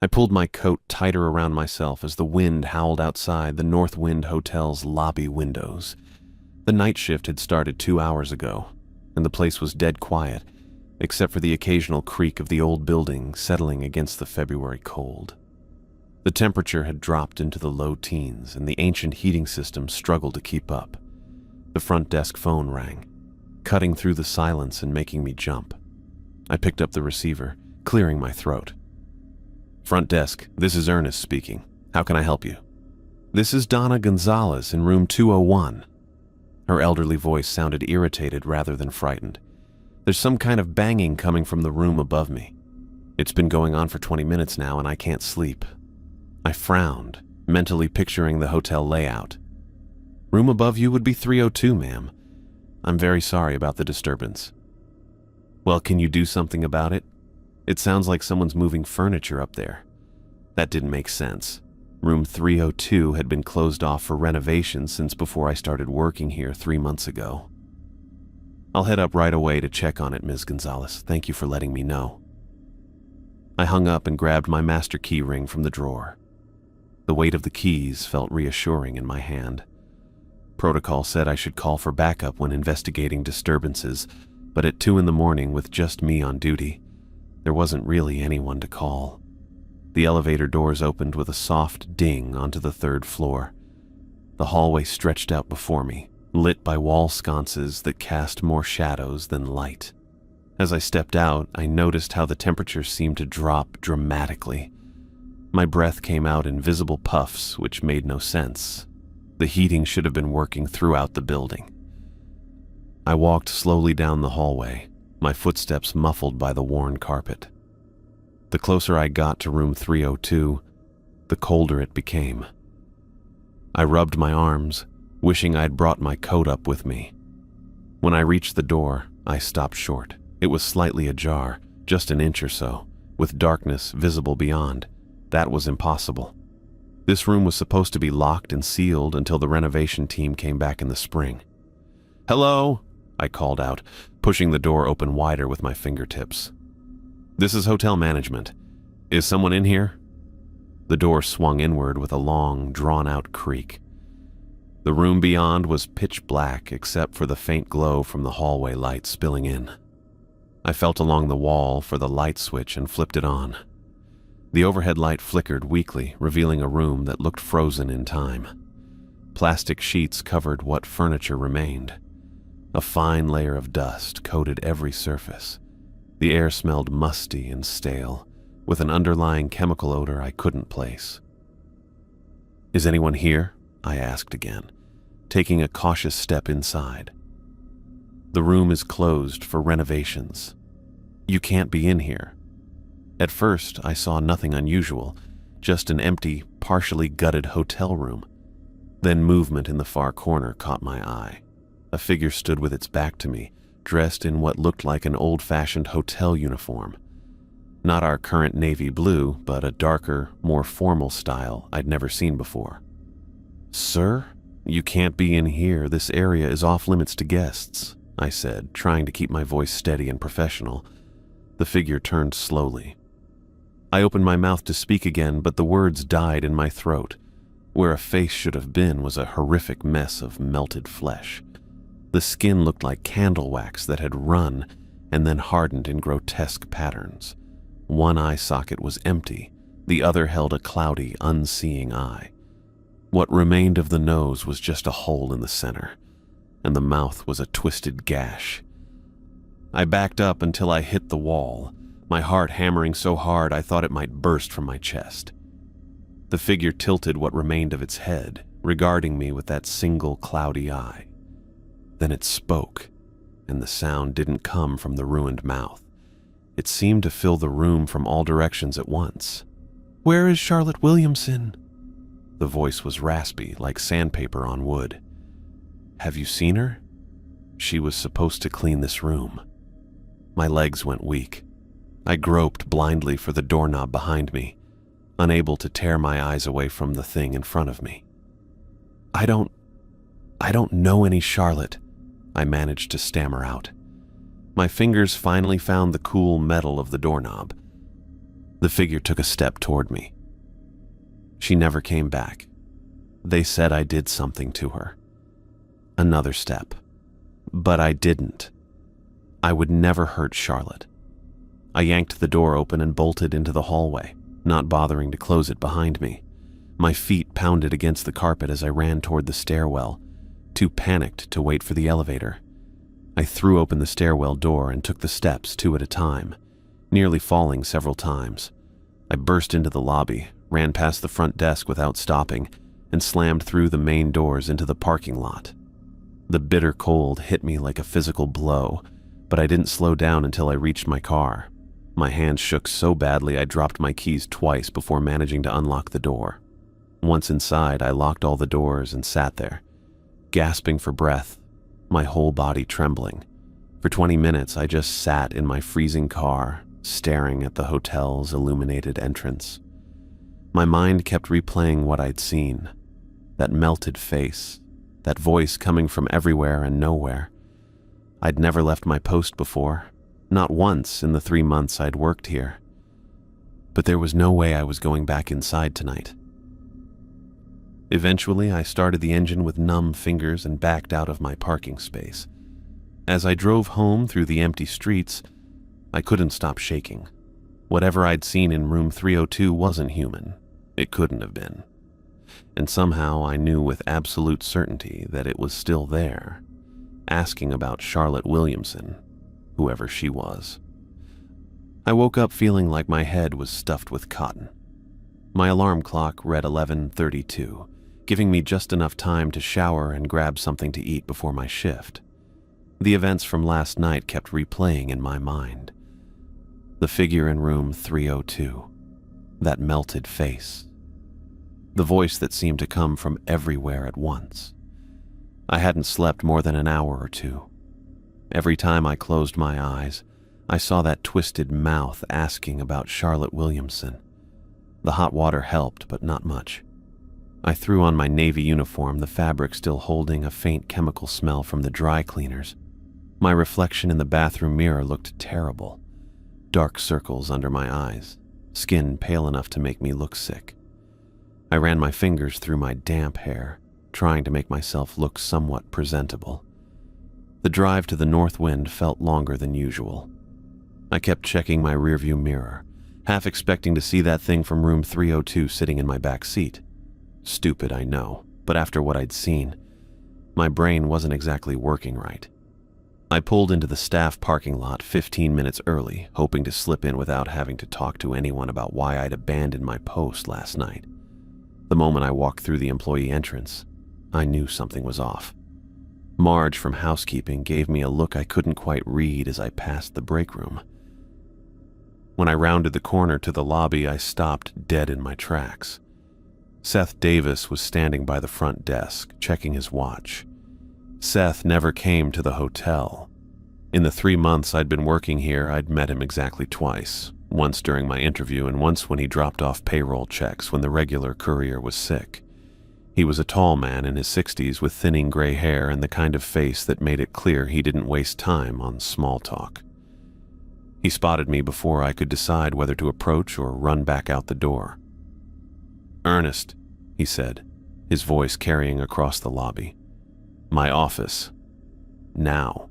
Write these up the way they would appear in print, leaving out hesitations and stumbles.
I pulled my coat tighter around myself as the wind howled outside the North Wind Hotel's lobby windows. The night shift had started 2 hours ago, and the place was dead quiet, except for the occasional creak of the old building settling against the February cold. The temperature had dropped into the low teens, and the ancient heating system struggled to keep up. The front desk phone rang, cutting through the silence and making me jump. I picked up the receiver, clearing my throat. "Front desk, this is Ernest speaking. How can I help you?" "This is Donna Gonzalez in room 201. Her elderly voice sounded irritated rather than frightened. "There's some kind of banging coming from the room above me. It's been going on for 20 minutes now and I can't sleep." I frowned, mentally picturing the hotel layout. "Room above you would be 302, ma'am. I'm very sorry about the disturbance." "Well, can you do something about it? It sounds like someone's moving furniture up there." That didn't make sense. Room 302 had been closed off for renovation since before I started working here 3 months ago. "I'll head up right away to check on it, Ms. Gonzalez. Thank you for letting me know." I hung up and grabbed my master key ring from the drawer. The weight of the keys felt reassuring in my hand. Protocol said I should call for backup when investigating disturbances, but at 2 in the morning with just me on duty, there wasn't really anyone to call. The elevator doors opened with a soft ding onto the 3rd floor. The hallway stretched out before me, lit by wall sconces that cast more shadows than light. As I stepped out, I noticed how the temperature seemed to drop dramatically. My breath came out in visible puffs, which made no sense. The heating should have been working throughout the building. I walked slowly down the hallway, my footsteps muffled by the worn carpet. The closer I got to room 302, the colder it became. I rubbed my arms, wishing I'd brought my coat up with me. When I reached the door, I stopped short. It was slightly ajar, just an inch or so, with darkness visible beyond. That was impossible. This room was supposed to be locked and sealed until the renovation team came back in the spring. "Hello?" I called out, pushing the door open wider with my fingertips. "This is hotel management. Is someone in here?" The door swung inward with a long, drawn-out creak. The room beyond was pitch black except for the faint glow from the hallway light spilling in. I felt along the wall for the light switch and flipped it on. The overhead light flickered weakly, revealing a room that looked frozen in time. Plastic sheets covered what furniture remained. A fine layer of dust coated every surface. The air smelled musty and stale, with an underlying chemical odor I couldn't place. "Is anyone here?" I asked again, taking a cautious step inside. "The room is closed for renovations. You can't be in here." At first, I saw nothing unusual, just an empty, partially gutted hotel room. Then movement in the far corner caught my eye. A figure stood with its back to me, dressed in what looked like an old-fashioned hotel uniform. Not our current navy blue, but a darker, more formal style I'd never seen before. "Sir, you can't be in here. This area is off-limits to guests," I said, trying to keep my voice steady and professional. The figure turned slowly. I opened my mouth to speak again, but the words died in my throat. Where a face should have been was a horrific mess of melted flesh. The skin looked like candle wax that had run and then hardened in grotesque patterns. One eye socket was empty, the other held a cloudy, unseeing eye. What remained of the nose was just a hole in the center, and the mouth was a twisted gash. I backed up until I hit the wall, my heart hammering so hard I thought it might burst from my chest. The figure tilted what remained of its head, regarding me with that single cloudy eye. Then it spoke, and the sound didn't come from the ruined mouth. It seemed to fill the room from all directions at once. "Where is Charlotte Williamson?" The voice was raspy, like sandpaper on wood. "Have you seen her? She was supposed to clean this room." My legs went weak. I groped blindly for the doorknob behind me, unable to tear my eyes away from the thing in front of me. I don't know any Charlotte," I managed to stammer out. My fingers finally found the cool metal of the doorknob. The figure took a step toward me. She never came back. They said I did something to her. Another step. But I didn't. I would never hurt Charlotte. I yanked the door open and bolted into the hallway, not bothering to close it behind me. My feet pounded against the carpet as I ran toward the stairwell, too panicked to wait for the elevator. I threw open the stairwell door and took the steps 2 at a time, nearly falling several times. I burst into the lobby, ran past the front desk without stopping, and slammed through the main doors into the parking lot. The bitter cold hit me like a physical blow, but I didn't slow down until I reached my car. My hands shook so badly I dropped my keys twice before managing to unlock the door. Once inside, I locked all the doors and sat there, gasping for breath, my whole body trembling. For 20 minutes, I just sat in my freezing car, staring at the hotel's illuminated entrance. My mind kept replaying what I'd seen. That melted face, that voice coming from everywhere and nowhere. I'd never left my post before, not once in the 3 months I'd worked here. But there was no way I was going back inside tonight. Eventually, I started the engine with numb fingers and backed out of my parking space. As I drove home through the empty streets, I couldn't stop shaking. Whatever I'd seen in room 302 wasn't human. It couldn't have been. And somehow I knew with absolute certainty that it was still there, asking about Charlotte Williamson, whoever she was. I woke up feeling like my head was stuffed with cotton. My alarm clock read 11:32, giving me just enough time to shower and grab something to eat before my shift. The events from last night kept replaying in my mind. The figure in room 302, that melted face, the voice that seemed to come from everywhere at once. I hadn't slept more than an hour or two. Every time I closed my eyes, I saw that twisted mouth asking about Charlotte Williamson. The hot water helped, but not much. I threw on my navy uniform, the fabric still holding a faint chemical smell from the dry cleaners. My reflection in the bathroom mirror looked terrible. Dark circles under my eyes, skin pale enough to make me look sick. I ran my fingers through my damp hair, trying to make myself look somewhat presentable. The drive to the North Wind felt longer than usual. I kept checking my rearview mirror, half expecting to see that thing from room 302 sitting in my back seat. Stupid, I know, but after what I'd seen, my brain wasn't exactly working right. I pulled into the staff parking lot 15 minutes early, hoping to slip in without having to talk to anyone about why I'd abandoned my post last night. The moment I walked through the employee entrance, I knew something was off. Marge from housekeeping gave me a look I couldn't quite read as I passed the break room. When I rounded the corner to the lobby, I stopped dead in my tracks. Seth Davis was standing by the front desk, checking his watch. Seth never came to the hotel. In the 3 months I'd been working here, I'd met him exactly twice, once during my interview and once when he dropped off payroll checks when the regular courier was sick. He was a tall man in his 60s with thinning gray hair and the kind of face that made it clear he didn't waste time on small talk. He spotted me before I could decide whether to approach or run back out the door. "Ernest," he said, his voice carrying across the lobby. "My office. Now."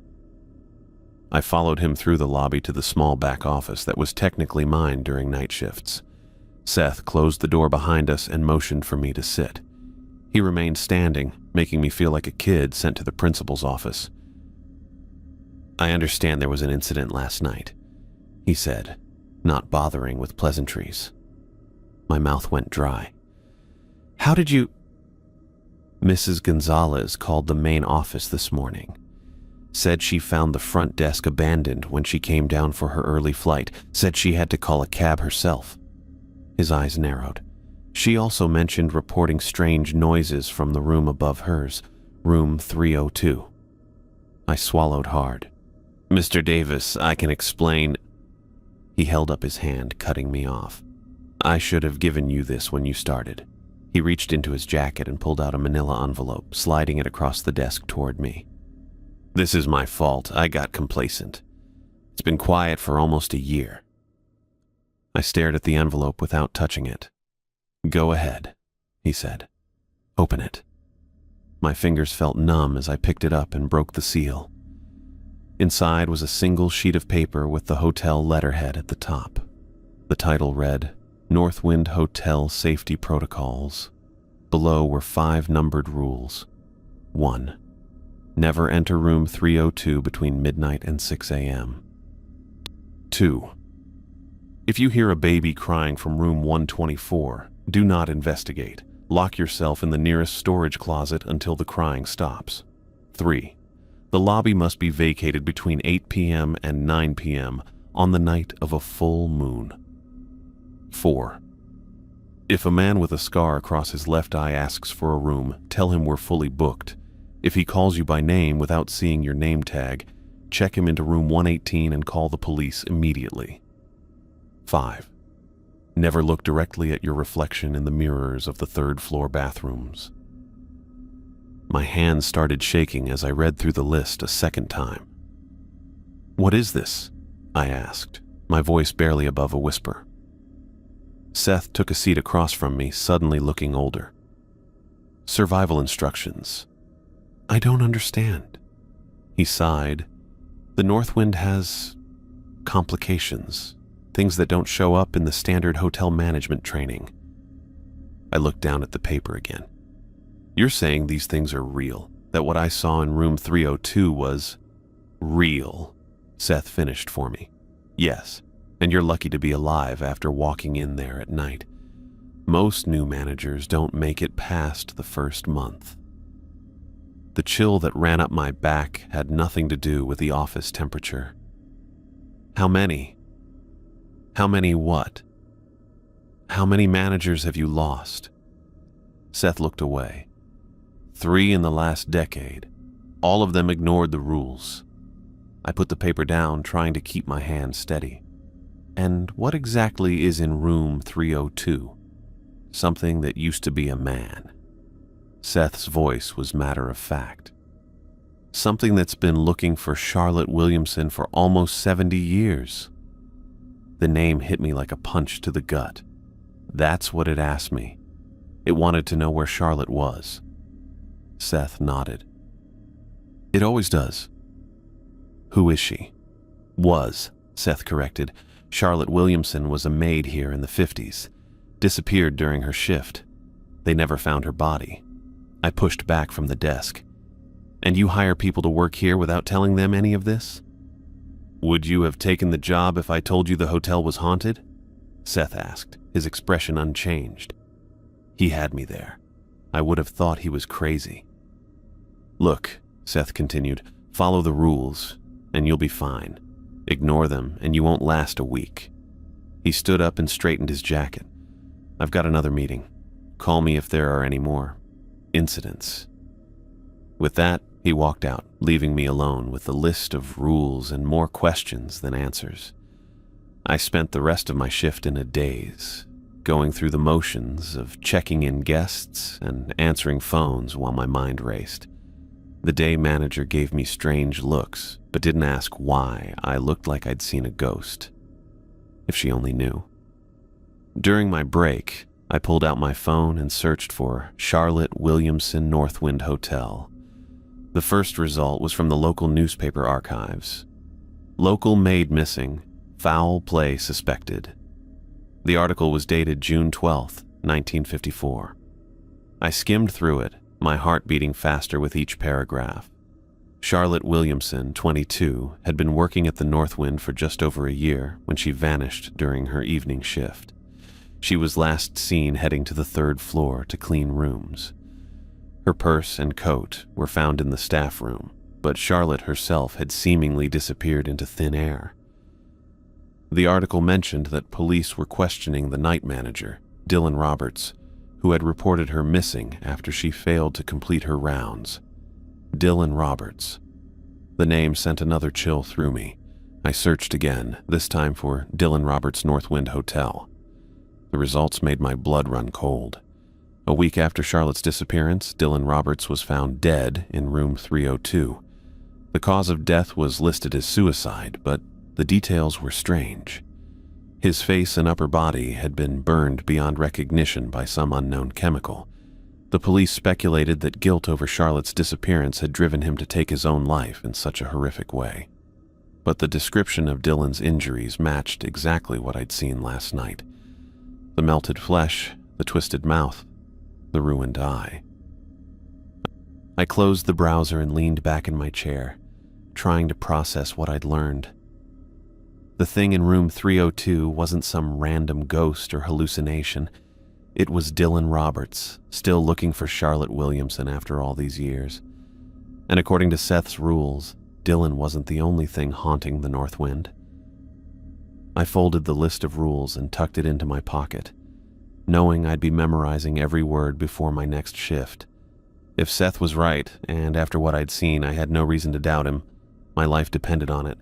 I followed him through the lobby to the small back office that was technically mine during night shifts. Seth closed the door behind us and motioned for me to sit. He remained standing, making me feel like a kid sent to the principal's office. "I understand there was an incident last night," he said, not bothering with pleasantries. My mouth went dry. "How did you—" "Mrs. Gonzalez called the main office this morning. Said she found the front desk abandoned when she came down for her early flight. Said she had to call a cab herself." His eyes narrowed. "She also mentioned reporting strange noises from the room above hers, room 302. I swallowed hard. "Mr. Davis, I can explain—" He held up his hand, cutting me off. "I should have given you this when you started." He reached into his jacket and pulled out a manila envelope, sliding it across the desk toward me. "This is my fault. I got complacent. It's been quiet for almost a year." I stared at the envelope without touching it. "Go ahead," he said. "Open it." My fingers felt numb as I picked it up and broke the seal. Inside was a single sheet of paper with the hotel letterhead at the top. The title read, "Northwind Hotel Safety Protocols." Below were 5 numbered rules. 1. Never enter room 302 between midnight and 6 a.m. 2. If you hear a baby crying from room 124, do not investigate. Lock yourself in the nearest storage closet until the crying stops. 3. The lobby must be vacated between 8 p.m. and 9 p.m. on the night of a full moon. 4. If a man with a scar across his left eye asks for a room, tell him we're fully booked. If he calls you by name without seeing your name tag, check him into room 118 and call the police immediately. 5. Never look directly at your reflection in the mirrors of the 3rd-floor bathrooms. My hands started shaking as I read through the list a second time. "What is this?" I asked, my voice barely above a whisper. Seth took a seat across from me, suddenly looking older. "Survival instructions." "I don't understand." He sighed. "The Northwind has complications, things that don't show up in the standard hotel management training." I looked down at the paper again. "You're saying these things are real, that what I saw in room 302 was real?" Seth finished for me. "Yes, and you're lucky to be alive after walking in there at night. Most new managers don't make it past the first month." The chill that ran up my back had nothing to do with the office temperature. How many what? How many managers have you lost?" Seth looked away. 3 in the last decade. All of them ignored the rules. I put the paper down, trying to keep my hand steady. "And what exactly is in room 302? Something that used to be a man." Seth's voice was matter of fact. "Something that's been looking for Charlotte Williamson for almost 70 years. The name hit me like a punch to the gut. That's what it asked me. It wanted to know where Charlotte was. Seth nodded. "It always does." "Who is she?" "Was," Seth corrected. "Charlotte Williamson was a maid here in the 50s. Disappeared during her shift. They never found her body." I pushed back from the desk. "And you hire people to work here without telling them any of this?" "Would you have taken the job if I told you the hotel was haunted?" Seth asked, his expression unchanged. He had me there. I would have thought he was crazy. "Look," Seth continued, "follow the rules, and you'll be fine. Ignore them, and you won't last a week." He stood up and straightened his jacket. "I've got another meeting. Call me if there are any more incidents." With that, he walked out, leaving me alone with a list of rules and more questions than answers. I spent the rest of my shift in a daze, going through the motions of checking in guests and answering phones while my mind raced. The day manager gave me strange looks, but didn't ask why I looked like I'd seen a ghost. If she only knew. During my break, I pulled out my phone and searched for Charlotte Williamson Northwind Hotel. The first result was from the local newspaper archives. "Local maid missing, foul play suspected." The article was dated June 12, 1954. I skimmed through it, my heart beating faster with each paragraph. Charlotte Williamson, 22, had been working at the Northwind for just over a year when she vanished during her evening shift. She was last seen heading to the 3rd floor to clean rooms. Her purse and coat were found in the staff room, but Charlotte herself had seemingly disappeared into thin air. The article mentioned that police were questioning the night manager, Dylan Roberts, who had reported her missing after she failed to complete her rounds. Dylan Roberts. The name sent another chill through me. I searched again, this time for Dylan Roberts Northwind Hotel. The results made my blood run cold. A week after Charlotte's disappearance, Dylan Roberts was found dead in room 302. The cause of death was listed as suicide, but the details were strange. His face and upper body had been burned beyond recognition by some unknown chemical. The police speculated that guilt over Charlotte's disappearance had driven him to take his own life in such a horrific way. But the description of Dylan's injuries matched exactly what I'd seen last night. The melted flesh, the twisted mouth, the ruined eye. I closed the browser and leaned back in my chair, trying to process what I'd learned. The thing in room 302 wasn't some random ghost or hallucination. It was Dylan Roberts, still looking for Charlotte Williamson after all these years. And according to Seth's rules, Dylan wasn't the only thing haunting the North Wind. I folded the list of rules and tucked it into my pocket, knowing I'd be memorizing every word before my next shift. If Seth was right, and after what I'd seen I had no reason to doubt him, my life depended on it.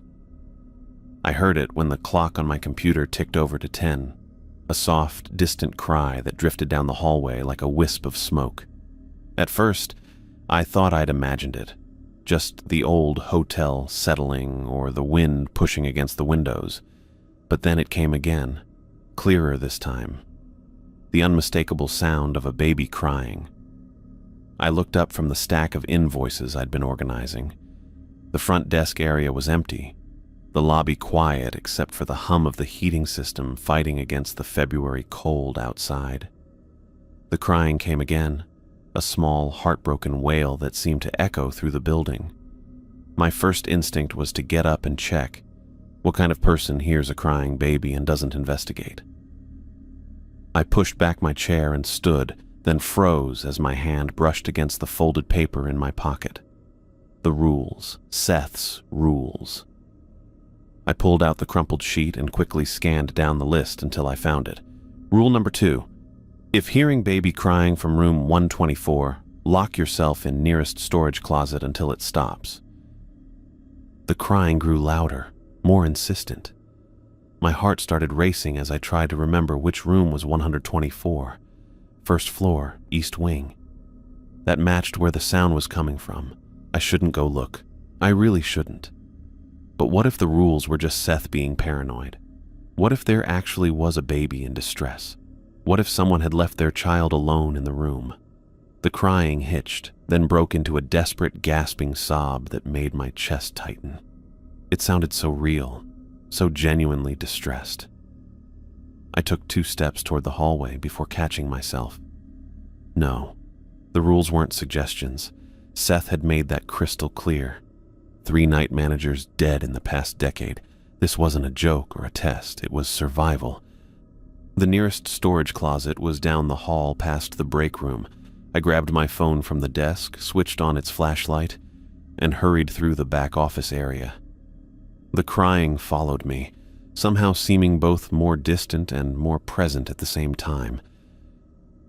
I heard it when the clock on my computer ticked over to 10, a soft, distant cry that drifted down the hallway like a wisp of smoke. At first, I thought I'd imagined it, just the old hotel settling or the wind pushing against the windows. But then it came again, clearer this time. The unmistakable sound of a baby crying. I looked up from the stack of invoices I'd been organizing. The front desk area was empty, the lobby quiet except for the hum of the heating system fighting against the February cold outside. The crying came again, a small, heartbroken wail that seemed to echo through the building. My first instinct was to get up and check. What kind of person hears a crying baby and doesn't investigate? I pushed back my chair and stood, then froze as my hand brushed against the folded paper in my pocket. The rules, Seth's rules. I pulled out the crumpled sheet and quickly scanned down the list until I found it. Rule number 2. If hearing baby crying from room 124, lock yourself in nearest storage closet until it stops. The crying grew louder, more insistent. My heart started racing as I tried to remember which room was 124. First floor, east wing. That matched where the sound was coming from. I shouldn't go look. I really shouldn't. But what if the rules were just Seth being paranoid? What if there actually was a baby in distress? What if someone had left their child alone in the room? The crying hitched, then broke into a desperate, gasping sob that made my chest tighten. It sounded so real, so genuinely distressed. I took 2 steps toward the hallway before catching myself. No, the rules weren't suggestions. Seth had made that crystal clear. 3 night managers dead in the past decade. This wasn't a joke or a test, it was survival. The nearest storage closet was down the hall past the break room. I grabbed my phone from the desk, switched on its flashlight, and hurried through the back office area. The crying followed me, somehow seeming both more distant and more present at the same time.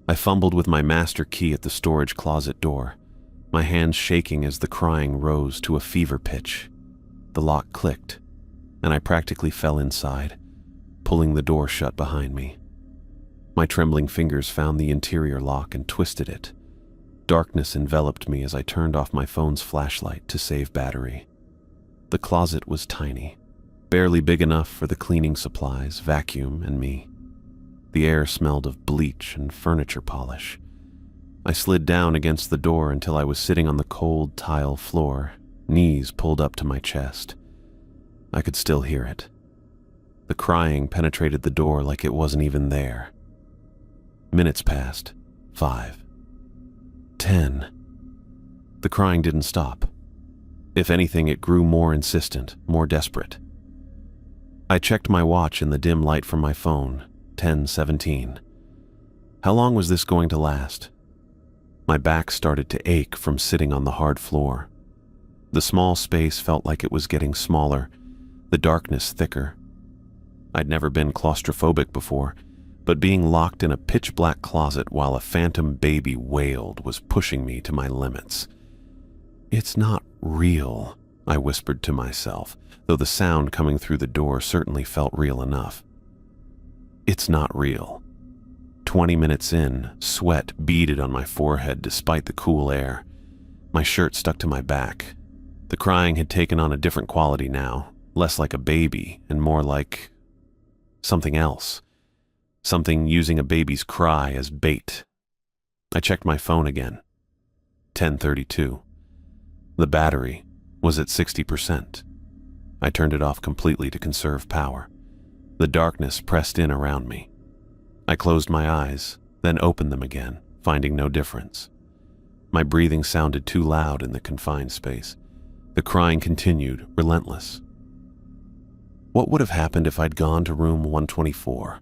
I fumbled with my master key at the storage closet door, my hands shaking as the crying rose to a fever pitch. The lock clicked, and I practically fell inside, pulling the door shut behind me. My trembling fingers found the interior lock and twisted it. Darkness enveloped me as I turned off my phone's flashlight to save battery. The closet was tiny, barely big enough for the cleaning supplies, vacuum, and me. The air smelled of bleach and furniture polish. I slid down against the door until I was sitting on the cold tile floor, knees pulled up to my chest. I could still hear it. The crying penetrated the door like it wasn't even there. Minutes passed. 5. 10. The crying didn't stop. If anything, it grew more insistent, more desperate. I checked my watch in the dim light from my phone. 10:17. How long was this going to last? My back started to ache from sitting on the hard floor. The small space felt like it was getting smaller, the darkness thicker. I'd never been claustrophobic before, but being locked in a pitch-black closet while a phantom baby wailed was pushing me to my limits. It's not real, I whispered to myself, though the sound coming through the door certainly felt real enough. It's not real. 20 minutes in, sweat beaded on my forehead despite the cool air. My shirt stuck to my back. The crying had taken on a different quality now, less like a baby and more like something else. Something using a baby's cry as bait. I checked my phone again. 10:32. The battery was at 60%. I turned it off completely to conserve power. The darkness pressed in around me. I closed my eyes, then opened them again, finding no difference. My breathing sounded too loud in the confined space. The crying continued, relentless. What would have happened if I'd gone to room 124?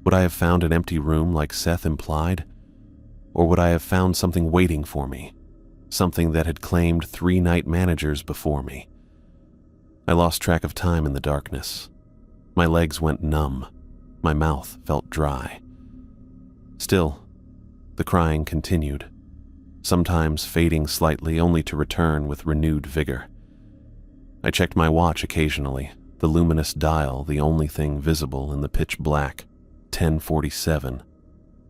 Would I have found an empty room like Seth implied? Or would I have found something waiting for me? Something that had claimed 3 night managers before me? I lost track of time in the darkness. My legs went numb. My mouth felt dry. Still, the crying continued, sometimes fading slightly only to return with renewed vigor. I checked my watch occasionally, the luminous dial the only thing visible in the pitch black. 10:47,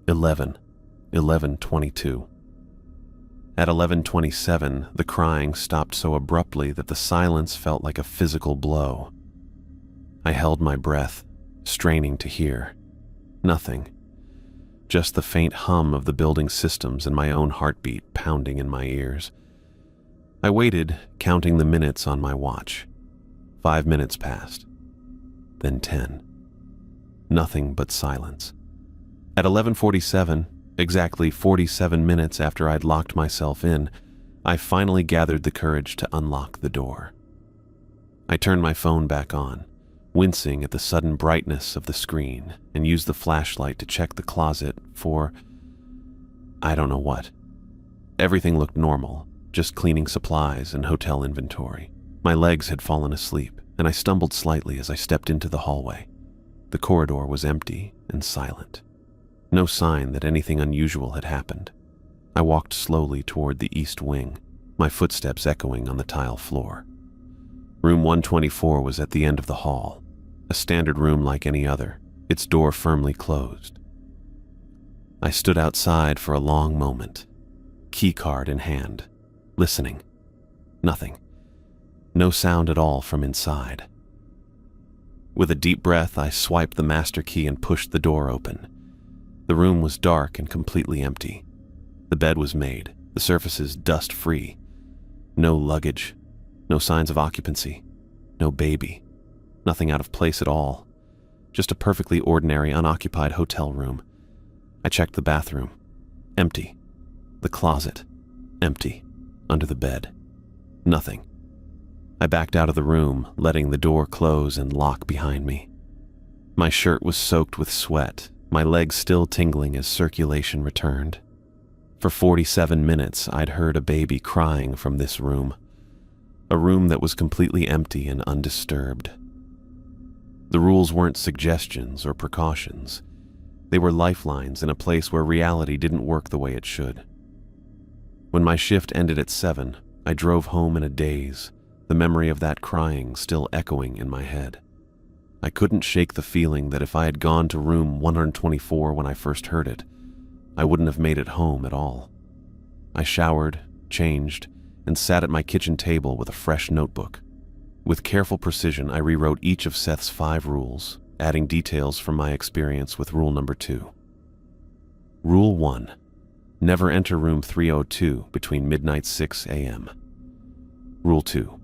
11:22. At 11:27, the crying stopped so abruptly that the silence felt like a physical blow. I held my breath, straining to hear. Nothing. Just the faint hum of the building systems and my own heartbeat pounding in my ears. I waited, counting the minutes on my watch. 5 minutes passed. Then 10. Nothing but silence. At 11:47, exactly 47 minutes after I'd locked myself in, I finally gathered the courage to unlock the door. I turned my phone back on, wincing at the sudden brightness of the screen, and used the flashlight to check the closet for I don't know what. Everything looked normal, just cleaning supplies and hotel inventory. My legs had fallen asleep, and I stumbled slightly as I stepped into the hallway. The corridor was empty and silent. No sign that anything unusual had happened. I walked slowly toward the east wing, my footsteps echoing on the tile floor. Room 124 was at the end of the hall, a standard room like any other, its door firmly closed. I stood outside for a long moment, keycard in hand, listening. Nothing. No sound at all from inside. With a deep breath, I swiped the master key and pushed the door open. The room was dark and completely empty. The bed was made, the surfaces dust-free. No luggage, no signs of occupancy, no baby, nothing out of place at all. Just a perfectly ordinary, unoccupied hotel room. I checked the bathroom. Empty. The closet. Empty. Under the bed. Nothing. I backed out of the room, letting the door close and lock behind me. My shirt was soaked with sweat, my legs still tingling as circulation returned. For 47 minutes, I'd heard a baby crying from this room. A room that was completely empty and undisturbed. The rules weren't suggestions or precautions. They were lifelines in a place where reality didn't work the way it should. When my shift ended at 7, I drove home in a daze, the memory of that crying still echoing in my head. I couldn't shake the feeling that if I had gone to room 124 when I first heard it, I wouldn't have made it home at all. I showered, changed, and sat at my kitchen table with a fresh notebook. With careful precision, I rewrote each of Seth's 5 rules, adding details from my experience with rule number 2. Rule 1. Never enter room 302 between midnight 6 a.m. Rule 2.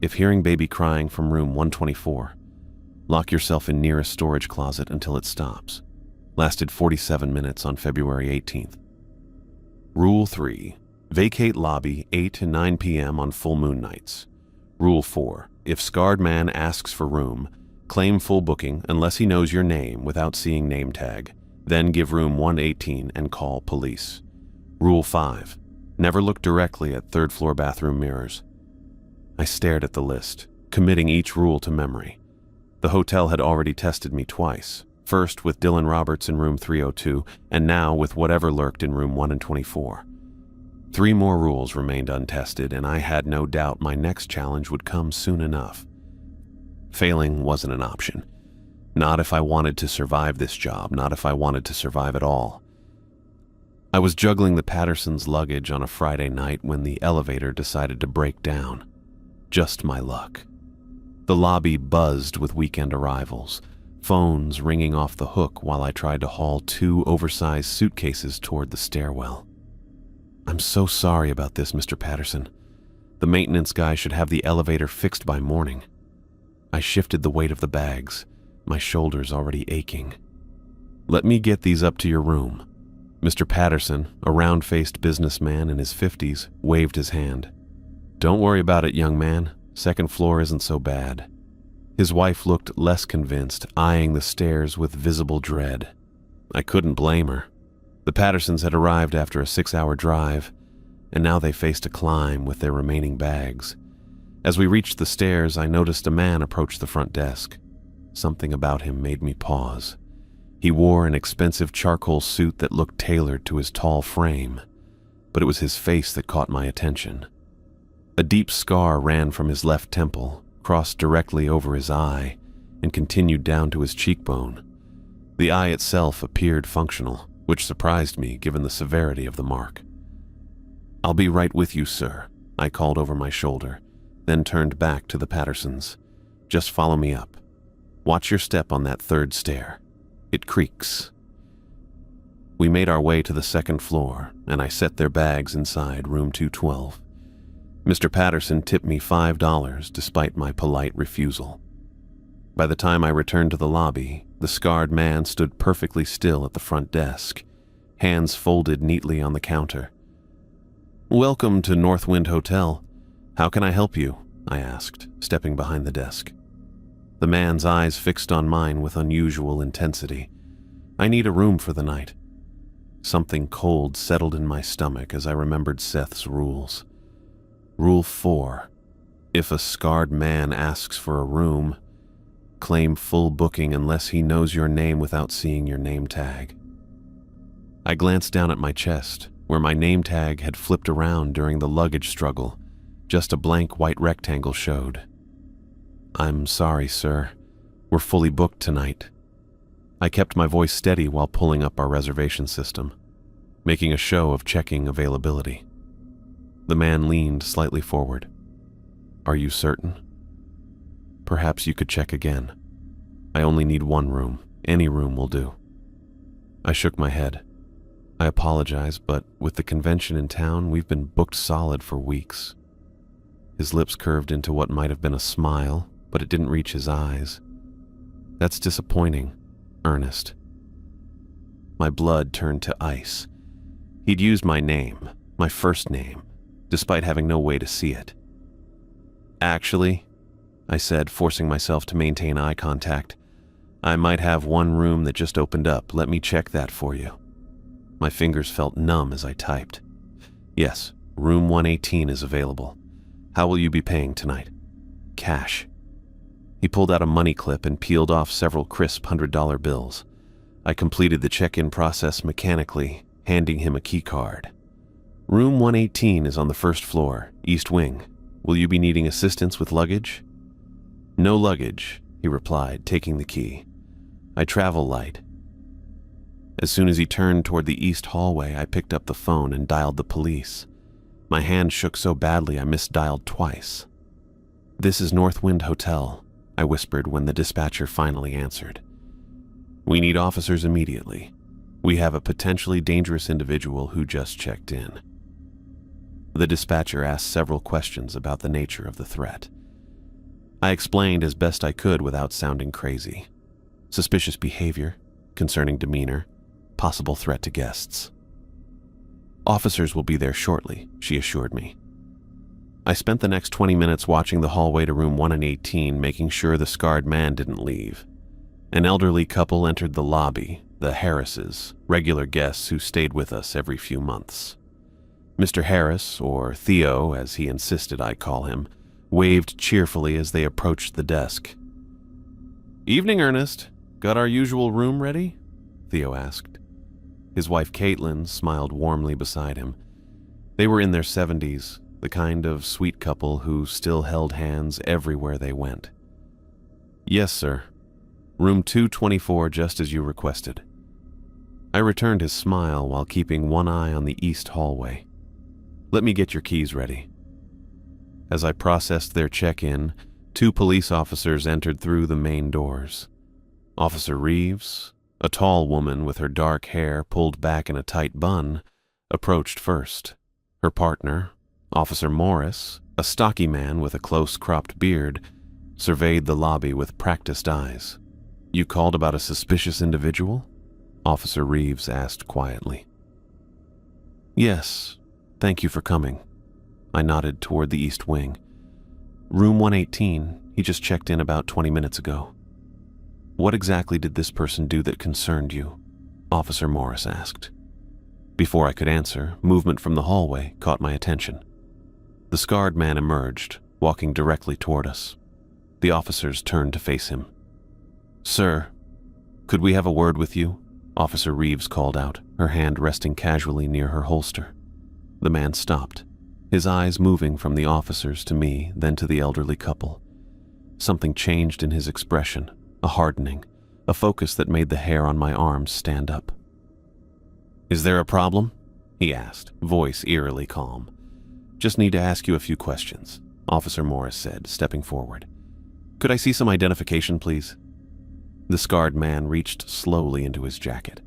If hearing baby crying from room 124, lock yourself in nearest storage closet until it stops. Lasted 47 minutes on February 18th. Rule 3. Vacate lobby 8 to 9 p.m. on full moon nights. Rule 4. If scarred man asks for room, claim full booking unless he knows your name without seeing name tag. Then give room 118 and call police. Rule 5. Never look directly at third floor bathroom mirrors. I stared at the list, committing each rule to memory. The hotel had already tested me twice, first with Dylan Roberts in room 302, and now with whatever lurked in room 124. 3 more rules remained untested, and I had no doubt my next challenge would come soon enough. Failing wasn't an option. Not if I wanted to survive this job, not if I wanted to survive at all. I was juggling the Pattersons' luggage on a Friday night when the elevator decided to break down. Just my luck. The lobby buzzed with weekend arrivals, phones ringing off the hook while I tried to haul 2 oversized suitcases toward the stairwell. "I'm so sorry about this, Mr. Patterson. The maintenance guy should have the elevator fixed by morning." I shifted the weight of the bags, my shoulders already aching. "Let me get these up to your room." Mr. Patterson, a round-faced businessman in his 50s, waved his hand. "Don't worry about it, young man. Second floor isn't so bad." His wife looked less convinced, eyeing the stairs with visible dread. I couldn't blame her. The Pattersons had arrived after a 6-hour drive, and now they faced a climb with their remaining bags. As we reached the stairs, I noticed a man approach the front desk. Something about him made me pause. He wore an expensive charcoal suit that looked tailored to his tall frame, but it was his face that caught my attention. A deep scar ran from his left temple, crossed directly over his eye, and continued down to his cheekbone. The eye itself appeared functional, which surprised me given the severity of the mark. "I'll be right with you, sir," I called over my shoulder, then turned back to the Pattersons. "Just follow me up. Watch your step on that 3rd stair. It creaks." We made our way to the 2nd floor, and I set their bags inside room 212. Mr. Patterson tipped me $5 despite my polite refusal. By the time I returned to the lobby, the scarred man stood perfectly still at the front desk, hands folded neatly on the counter. "Welcome to Northwind Hotel. How can I help you?" I asked, stepping behind the desk. The man's eyes fixed on mine with unusual intensity. "I need a room for the night." Something cold settled in my stomach as I remembered Seth's rules. Rule 4. If a scarred man asks for a room, claim full booking unless he knows your name without seeing your name tag. I glanced down at my chest, where my name tag had flipped around during the luggage struggle. Just a blank white rectangle showed. "I'm sorry, sir. We're fully booked tonight." I kept my voice steady while pulling up our reservation system, making a show of checking availability. The man leaned slightly forward. "Are you certain? Perhaps you could check again. I only need 1 room. Any room will do." I shook my head. "I apologize, but with the convention in town, we've been booked solid for weeks." His lips curved into what might have been a smile, but it didn't reach his eyes. "That's disappointing, Ernest." My blood turned to ice. He'd used my name, my first name, despite having no way to see it. "Actually," I said, forcing myself to maintain eye contact, "I might have 1 room that just opened up. Let me check that for you." My fingers felt numb as I typed. "Yes, room 118 is available. How will you be paying tonight?" "Cash." He pulled out a money clip and peeled off several crisp $100 bills. I completed the check-in process mechanically, handing him a key card. "Room 118 is on the 1st floor, East Wing. Will you be needing assistance with luggage?" "No luggage," he replied, taking the key. "I travel light." As soon as he turned toward the east hallway, I picked up the phone and dialed the police. My hand shook so badly I misdialed twice. "This is Northwind Hotel," I whispered when the dispatcher finally answered. "We need officers immediately. We have a potentially dangerous individual who just checked in." The dispatcher asked several questions about the nature of the threat. I explained as best I could without sounding crazy. Suspicious behavior, concerning demeanor, possible threat to guests. "Officers will be there shortly," she assured me. I spent the next 20 minutes watching the hallway to room 118, making sure the scarred man didn't leave. An elderly couple entered the lobby, the Harrises, regular guests who stayed with us every few months. Mr. Harris, or Theo as he insisted I call him, waved cheerfully as they approached the desk. "Evening, Ernest. Got our usual room ready?" Theo asked. His wife Caitlin smiled warmly beside him. They were in their 70s, the kind of sweet couple who still held hands everywhere they went. "Yes, sir. Room 224 just as you requested." I returned his smile while keeping one eye on the east hallway. "Let me get your keys ready." As I processed their check-in, 2 police officers entered through the main doors. Officer Reeves, a tall woman with her dark hair pulled back in a tight bun, approached first. Her partner, Officer Morris, a stocky man with a close-cropped beard, surveyed the lobby with practiced eyes. "You called about a suspicious individual?" Officer Reeves asked quietly. "Yes, thank you for coming." I nodded toward the east wing. "Room 118, he just checked in about 20 minutes ago." "What exactly did this person do that concerned you?" Officer Morris asked. Before I could answer, movement from the hallway caught my attention. The scarred man emerged, walking directly toward us. The officers turned to face him. "Sir, could we have a word with you?" Officer Reeves called out, her hand resting casually near her holster. The man stopped, his eyes moving from the officers to me, then to the elderly couple. Something changed in his expression, a hardening, a focus that made the hair on my arms stand up. "Is there a problem?" he asked, voice eerily calm. "Just need to ask you a few questions," Officer Morris said, stepping forward. "Could I see some identification, please?" The scarred man reached slowly into his jacket.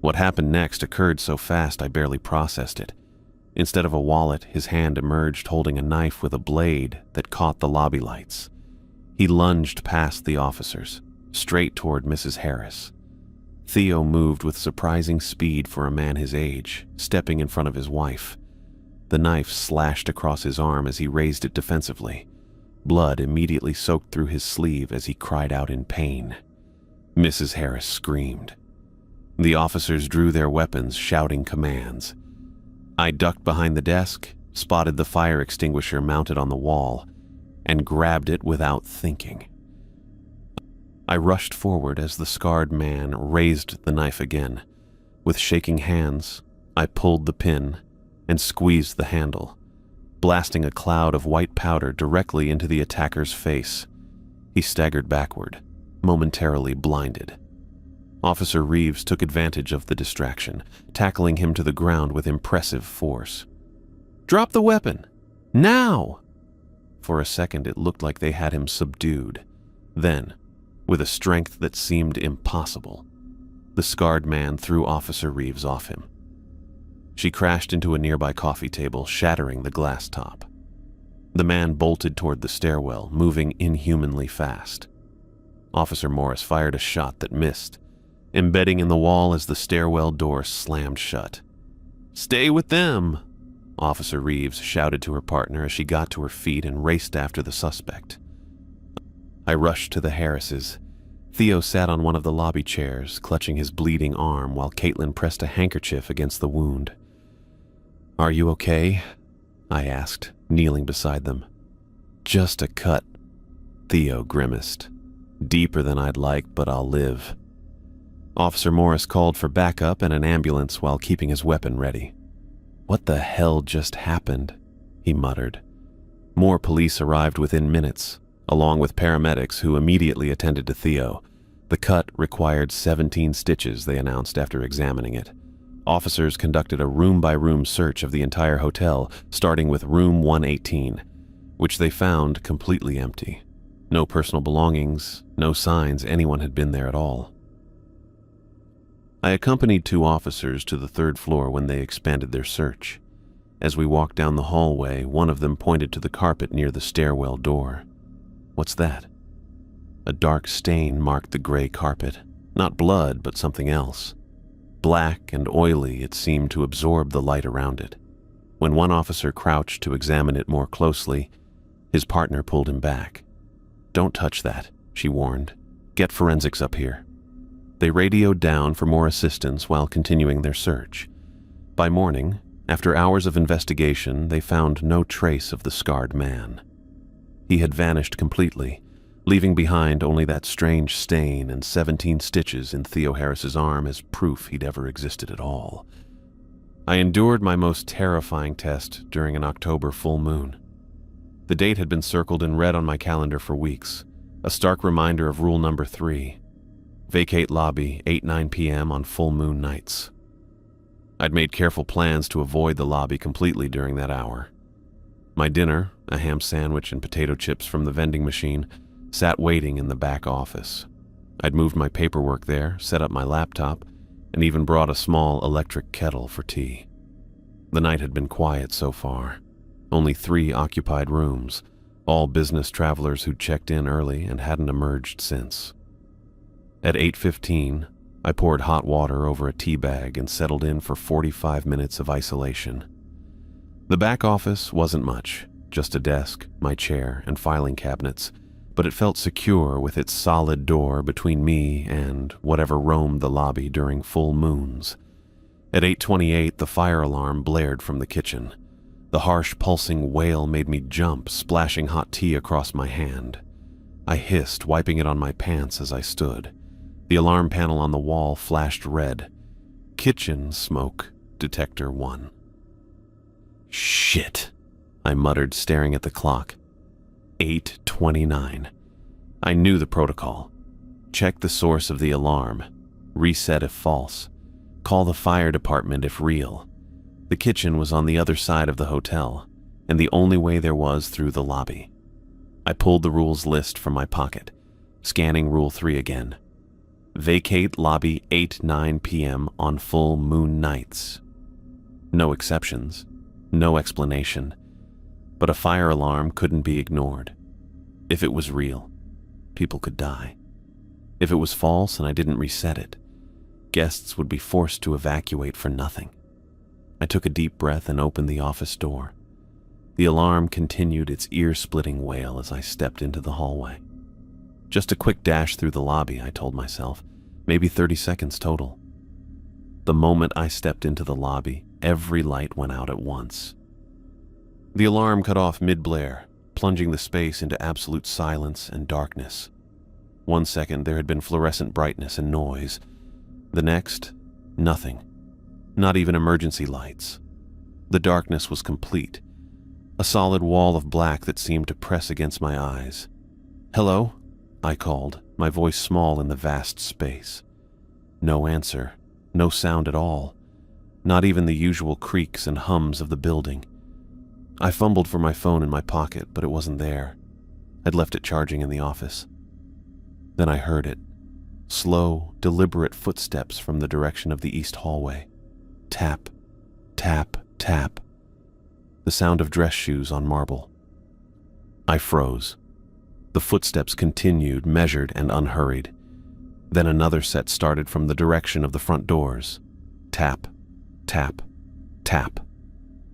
What happened next occurred so fast I barely processed it. Instead of a wallet, his hand emerged holding a knife with a blade that caught the lobby lights. He lunged past the officers, straight toward Mrs. Harris. Theo moved with surprising speed for a man his age, stepping in front of his wife. The knife slashed across his arm as he raised it defensively. Blood immediately soaked through his sleeve as he cried out in pain. Mrs. Harris screamed. The officers drew their weapons, shouting commands. I ducked behind the desk, spotted the fire extinguisher mounted on the wall, and grabbed it without thinking. I rushed forward as the scarred man raised the knife again. With shaking hands, I pulled the pin and squeezed the handle, blasting a cloud of white powder directly into the attacker's face. He staggered backward, momentarily blinded. Officer Reeves took advantage of the distraction, tackling him to the ground with impressive force. "Drop the weapon! Now!" For a second it looked like they had him subdued. Then, with a strength that seemed impossible, the scarred man threw Officer Reeves off him. She crashed into a nearby coffee table, shattering the glass top. The man bolted toward the stairwell, moving inhumanly fast. Officer Morris fired a shot that missed, embedding in the wall as the stairwell door slammed shut. "Stay with them!" Officer Reeves shouted to her partner as she got to her feet and raced after the suspect. I rushed to the Harrises. Theo sat on one of the lobby chairs, clutching his bleeding arm while Caitlin pressed a handkerchief against the wound. "Are you okay?" I asked, kneeling beside them. "Just a cut," Theo grimaced. "Deeper than I'd like, but I'll live." Officer Morris called for backup and an ambulance while keeping his weapon ready. "What the hell just happened?" he muttered. More police arrived within minutes, along with paramedics who immediately attended to Theo. The cut required 17 stitches, they announced after examining it. Officers conducted a room-by-room search of the entire hotel, starting with room 118, which they found completely empty. No personal belongings, no signs anyone had been there at all. I accompanied 2 officers to the 3rd floor when they expanded their search. As we walked down the hallway, one of them pointed to the carpet near the stairwell door. "What's that?" A dark stain marked the gray carpet. Not blood, but something else. Black and oily, it seemed to absorb the light around it. When one officer crouched to examine it more closely, his partner pulled him back. "Don't touch that," she warned. "Get forensics up here." They radioed down for more assistance while continuing their search. By morning, after hours of investigation, they found no trace of the scarred man. He had vanished completely, leaving behind only that strange stain and 17 stitches in Theo Harris's arm as proof he'd ever existed at all. I endured my most terrifying test during an October full moon. The date had been circled in red on my calendar for weeks, a stark reminder of rule number 3. Vacate lobby 8-9 p.m. on full moon nights. I'd made careful plans to avoid the lobby completely during that hour. My dinner, a ham sandwich and potato chips from the vending machine, sat waiting in the back office. I'd moved my paperwork there, set up my laptop, and even brought a small electric kettle for tea. The night had been quiet so far. Only 3 occupied rooms, all business travelers who'd checked in early and hadn't emerged since. At 8:15, I poured hot water over a tea bag and settled in for 45 minutes of isolation. The back office wasn't much, just a desk, my chair, and filing cabinets, but it felt secure with its solid door between me and whatever roamed the lobby during full moons. At 8:28, the fire alarm blared from the kitchen. The harsh, pulsing wail made me jump, splashing hot tea across my hand. I hissed, wiping it on my pants as I stood. The alarm panel on the wall flashed red. Kitchen smoke detector 1. Shit, I muttered, staring at the clock. 8:29. I knew the protocol. Check the source of the alarm. Reset if false. Call the fire department if real. The kitchen was on the other side of the hotel, and the only way there was through the lobby. I pulled the rules list from my pocket, scanning Rule 3 again. Vacate lobby 8-9 p.m. on full moon nights. No exceptions, no explanation, but a fire alarm couldn't be ignored. If it was real, people could die. If it was false and I didn't reset it, guests would be forced to evacuate for nothing. I took a deep breath and opened the office door. The alarm continued its ear-splitting wail as I stepped into the hallway. Just a quick dash through the lobby, I told myself, maybe 30 seconds total. The moment I stepped into the lobby, every light went out at once. The alarm cut off mid-blare, plunging the space into absolute silence and darkness. 1 second, there had been fluorescent brightness and noise. The next, nothing. Not even emergency lights. The darkness was complete. A solid wall of black that seemed to press against my eyes. "Hello?" I called, my voice small in the vast space. No answer, no sound at all, not even the usual creaks and hums of the building. I fumbled for my phone in my pocket, but it wasn't there. I'd left it charging in the office. Then I heard it. Slow, deliberate footsteps from the direction of the east hallway. Tap, tap, tap. The sound of dress shoes on marble. I froze. The footsteps continued, measured and unhurried. Then another set started from the direction of the front doors. Tap, tap, tap.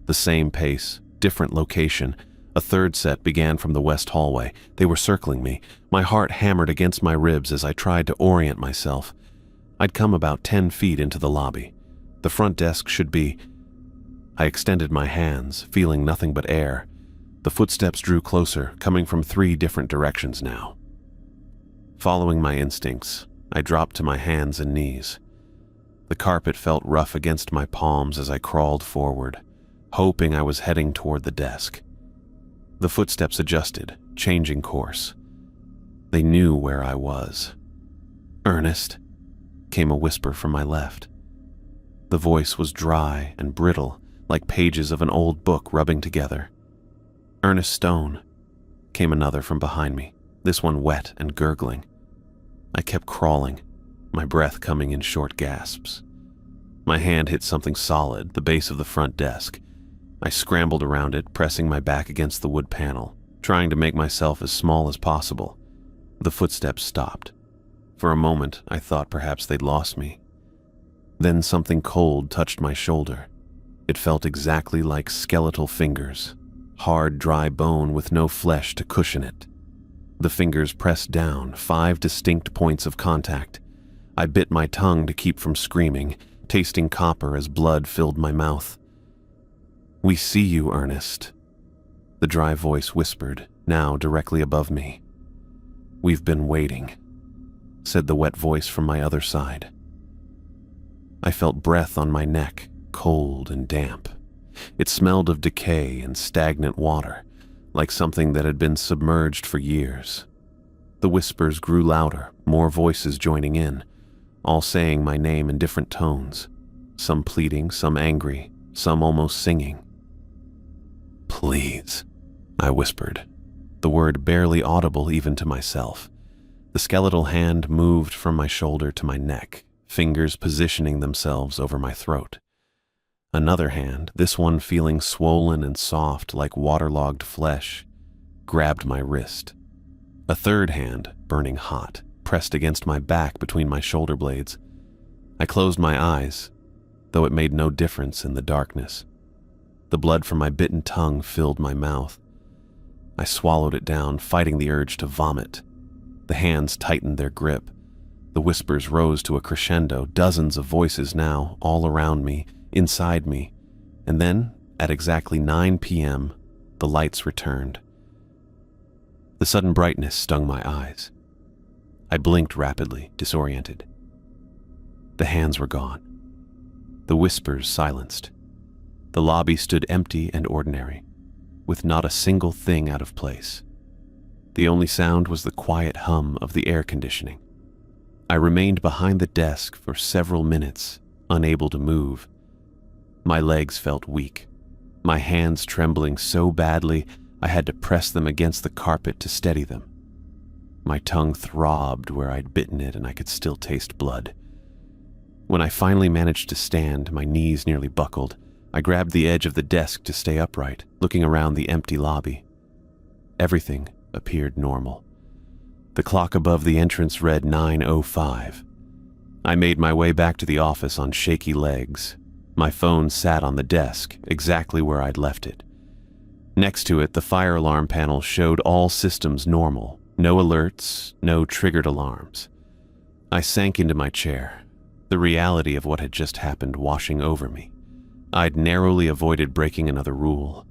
The same pace, different location. A third set began from the west hallway. They were circling me. My heart hammered against my ribs as I tried to orient myself. I'd come about 10 feet into the lobby. The front desk should be... I extended my hands, feeling nothing but air. The footsteps drew closer, coming from 3 different directions now. Following my instincts, I dropped to my hands and knees. The carpet felt rough against my palms as I crawled forward, hoping I was heading toward the desk. The footsteps adjusted, changing course. They knew where I was. "Ernest," came a whisper from my left. The voice was dry and brittle, like pages of an old book rubbing together. "Ernest Stone," came another from behind me, this one wet and gurgling. I kept crawling, my breath coming in short gasps. My hand hit something solid, the base of the front desk. I scrambled around it, pressing my back against the wood panel, trying to make myself as small as possible. The footsteps stopped. For a moment, I thought perhaps they'd lost me. Then something cold touched my shoulder. It felt exactly like skeletal fingers, hard, dry bone with no flesh to cushion it. The fingers pressed down, 5 distinct points of contact. I bit my tongue to keep from screaming, tasting copper as blood filled my mouth. "We see you, Ernest," the dry voice whispered, now directly above me. "We've been waiting," said the wet voice from my other side. I felt breath on my neck, cold and damp. It smelled of decay and stagnant water, like something that had been submerged for years. The whispers grew louder, more voices joining in, all saying my name in different tones, some pleading, some angry, some almost singing. "Please," I whispered, the word barely audible even to myself. The The skeletal hand moved from my shoulder to my neck, fingers positioning themselves over my throat. Another hand, this one feeling swollen and soft like waterlogged flesh, grabbed my wrist. A third hand, burning hot, pressed against my back between my shoulder blades. I closed my eyes, though it made no difference in the darkness. The blood from my bitten tongue filled my mouth. I swallowed it down, fighting the urge to vomit. The hands tightened their grip. The whispers rose to a crescendo, dozens of voices now, all around me, inside me. And then, at exactly 9 p.m., the lights returned. The sudden brightness stung my eyes. I blinked rapidly, disoriented. The hands were gone. The whispers silenced. The lobby stood empty and ordinary, with not a single thing out of place. The only sound was the quiet hum of the air conditioning. I remained behind the desk for several minutes, unable to move. My legs felt weak, my hands trembling so badly I had to press them against the carpet to steady them. My tongue throbbed where I'd bitten it and I could still taste blood. When I finally managed to stand, my knees nearly buckled. I grabbed the edge of the desk to stay upright, looking around the empty lobby. Everything appeared normal. The clock above the entrance read 9:05. I made my way back to the office on shaky legs. My phone sat on the desk, exactly where I'd left it. Next to it, the fire alarm panel showed all systems normal. No alerts, no triggered alarms. I sank into my chair, the reality of what had just happened washing over me. I'd narrowly avoided breaking another rule,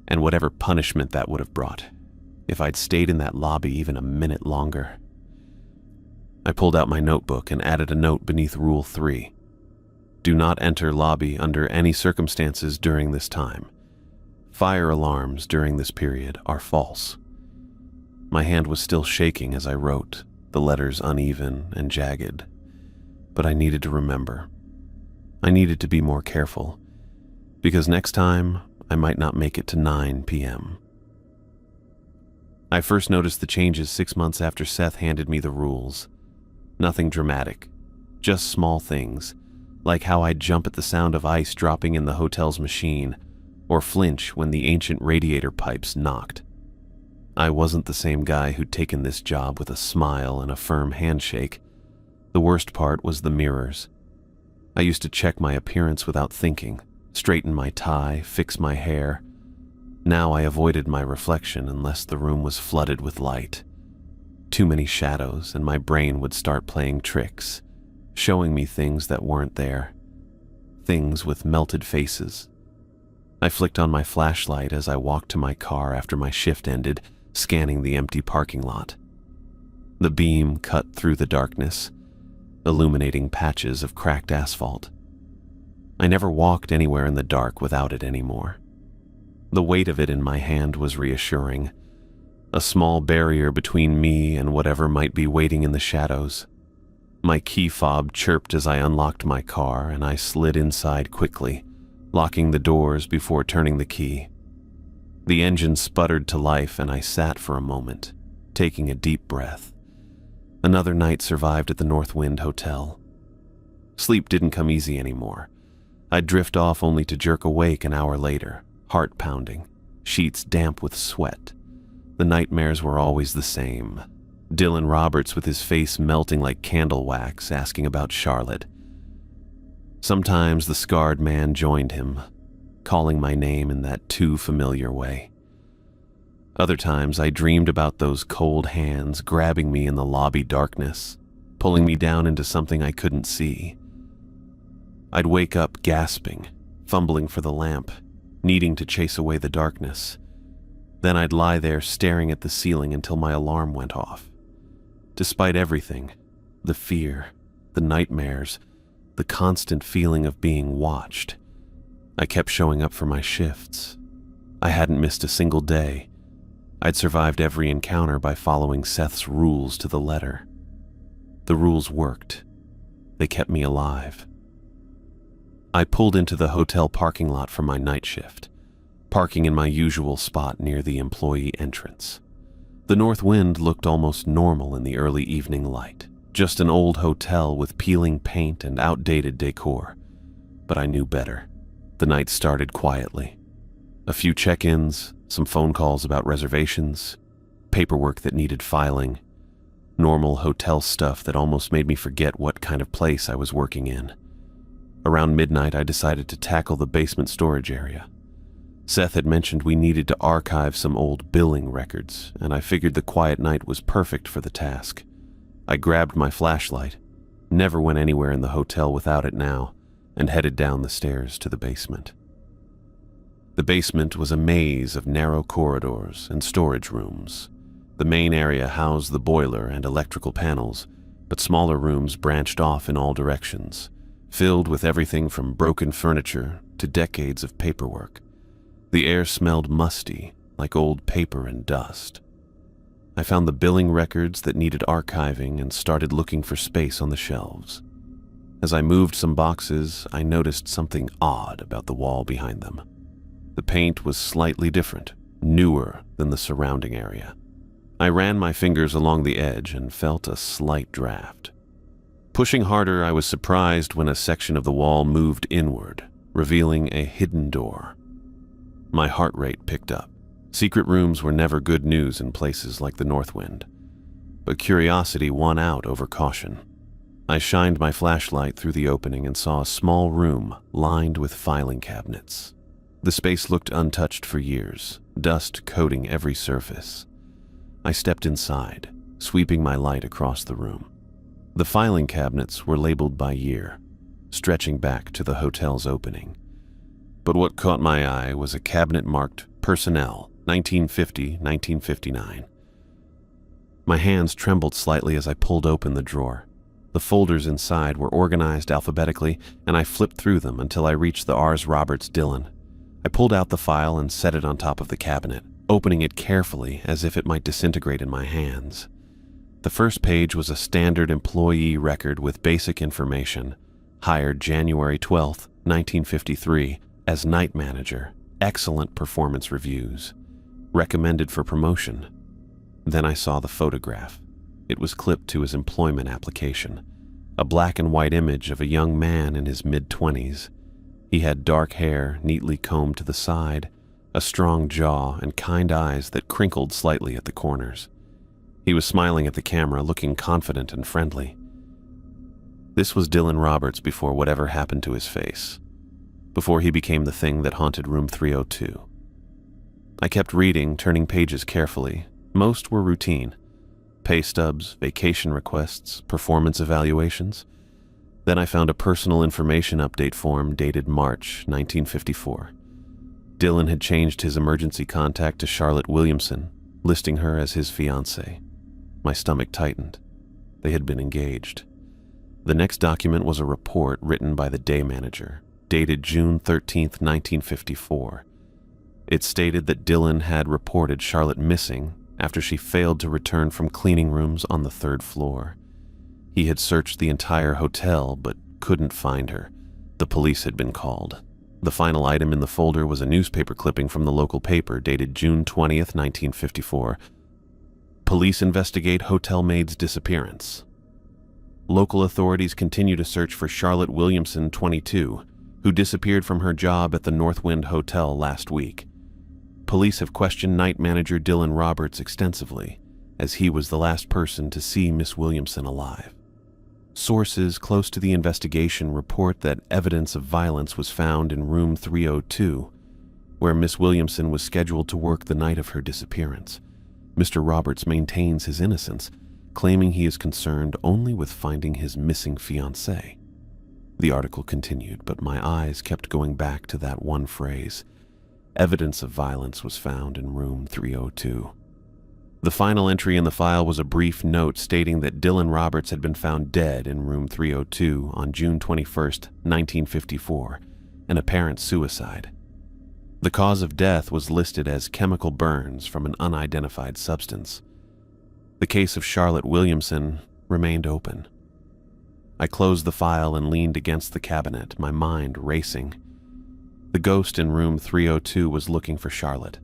and whatever punishment that would have brought, if I'd stayed in that lobby even a minute longer. I pulled out my notebook and added a note beneath Rule 3. Do not enter lobby under any circumstances during this time. Fire alarms during this period are false. My hand was still shaking as I wrote, the letters uneven and jagged. But I needed to remember. I needed to be more careful, because next time I might not make it to 9 p.m. I first noticed the changes 6 months after Seth handed me the rules. Nothing dramatic, just small things, like how I'd jump at the sound of ice dropping in the hotel's machine, or flinch when the ancient radiator pipes knocked. I wasn't the same guy who'd taken this job with a smile and a firm handshake. The worst part was the mirrors. I used to check my appearance without thinking, straighten my tie, fix my hair. Now I avoided my reflection unless the room was flooded with light. Too many shadows, and my brain would start playing tricks, showing me things that weren't there. Things with melted faces. I flicked on my flashlight as I walked to my car after my shift ended, scanning the empty parking lot. The beam cut through the darkness, illuminating patches of cracked asphalt. I never walked anywhere in the dark without it anymore. The weight of it in my hand was reassuring, a small barrier between me and whatever might be waiting in the shadows. My key fob chirped as I unlocked my car, and I slid inside quickly, locking the doors before turning the key. The engine sputtered to life, and I sat for a moment, taking a deep breath. Another night survived at the North Wind Hotel. Sleep didn't come easy anymore. I'd drift off only to jerk awake an hour later, heart pounding, sheets damp with sweat. The nightmares were always the same. Dylan Roberts with his face melting like candle wax, asking about Charlotte. Sometimes the scarred man joined him, calling my name in that too familiar way. Other times I dreamed about those cold hands grabbing me in the lobby darkness, pulling me down into something I couldn't see. I'd wake up gasping, fumbling for the lamp, needing to chase away the darkness. Then I'd lie there staring at the ceiling until my alarm went off. Despite everything, the fear, the nightmares, the constant feeling of being watched, I kept showing up for my shifts. I hadn't missed a single day. I'd survived every encounter by following Seth's rules to the letter. The rules worked. They kept me alive. I pulled into the hotel parking lot for my night shift, parking in my usual spot near the employee entrance. The north wind looked almost normal in the early evening light, just an old hotel with peeling paint and outdated decor. But I knew better. The night started quietly. A few check-ins, some phone calls about reservations, paperwork that needed filing, normal hotel stuff that almost made me forget what kind of place I was working in. Around midnight, I decided to tackle the basement storage area. Seth had mentioned we needed to archive some old billing records, and I figured the quiet night was perfect for the task. I grabbed my flashlight, never went anywhere in the hotel without it now, and headed down the stairs to the basement. The basement was a maze of narrow corridors and storage rooms. The main area housed the boiler and electrical panels, but smaller rooms branched off in all directions, filled with everything from broken furniture to decades of paperwork. The air smelled musty, like old paper and dust. I found the billing records that needed archiving and started looking for space on the shelves. As I moved some boxes, I noticed something odd about the wall behind them. The paint was slightly different, newer than the surrounding area. I ran my fingers along the edge and felt a slight draft. Pushing harder, I was surprised when a section of the wall moved inward, revealing a hidden door. My heart rate picked up. Secret rooms were never good news in places like the Northwind, but curiosity won out over caution. I shined my flashlight through the opening and saw a small room lined with filing cabinets. The space looked untouched for years, dust coating every surface. I stepped inside, sweeping my light across the room. The filing cabinets were labeled by year, stretching back to the hotel's opening. But what caught my eye was a cabinet marked Personnel, 1950-1959. My hands trembled slightly as I pulled open the drawer. The folders inside were organized alphabetically, and I flipped through them until I reached the Rs. Roberts Dillon. I pulled out the file and set it on top of the cabinet, opening it carefully as if it might disintegrate in my hands. The first page was a standard employee record with basic information. Hired January 12, 1953, as night manager. Excellent performance reviews. Recommended for promotion. Then I saw the photograph. It was clipped to his employment application. A black and white image of a young man in his mid-20s. He had dark hair neatly combed to the side, a strong jaw, and kind eyes that crinkled slightly at the corners. He was smiling at the camera, looking confident and friendly. This was Dylan Roberts before whatever happened to his face. Before he became the thing that haunted room 302. I kept reading, turning pages carefully. Most were routine. Pay stubs, vacation requests, performance evaluations. Then I found a personal information update form dated March 1954. Dylan had changed his emergency contact to Charlotte Williamson, listing her as his fiancée. My stomach tightened. They had been engaged. The next document was a report written by the day manager, dated June 13, 1954. It stated that Dylan had reported Charlotte missing after she failed to return from cleaning rooms on the 3rd floor. He had searched the entire hotel but couldn't find her. The police had been called. The final item in the folder was a newspaper clipping from the local paper dated June 20, 1954. Police investigate hotel maid's disappearance. Local authorities continue to search for Charlotte Williamson, 22, who disappeared from her job at the Northwind Hotel last week. Police have questioned night manager Dylan Roberts extensively, as he was the last person to see Miss Williamson alive. Sources close to the investigation report that evidence of violence was found in room 302, where Miss Williamson was scheduled to work the night of her disappearance. Mr. Roberts maintains his innocence, claiming he is concerned only with finding his missing fiancée. The article continued, but my eyes kept going back to that one phrase. Evidence of violence was found in room 302. The final entry in the file was a brief note stating that Dylan Roberts had been found dead in room 302 on June 21, 1954, an apparent suicide. The cause of death was listed as chemical burns from an unidentified substance. The case of Charlotte Williamson remained open. I closed the file and leaned against the cabinet, my mind racing. The ghost in room 302 was looking for Charlotte.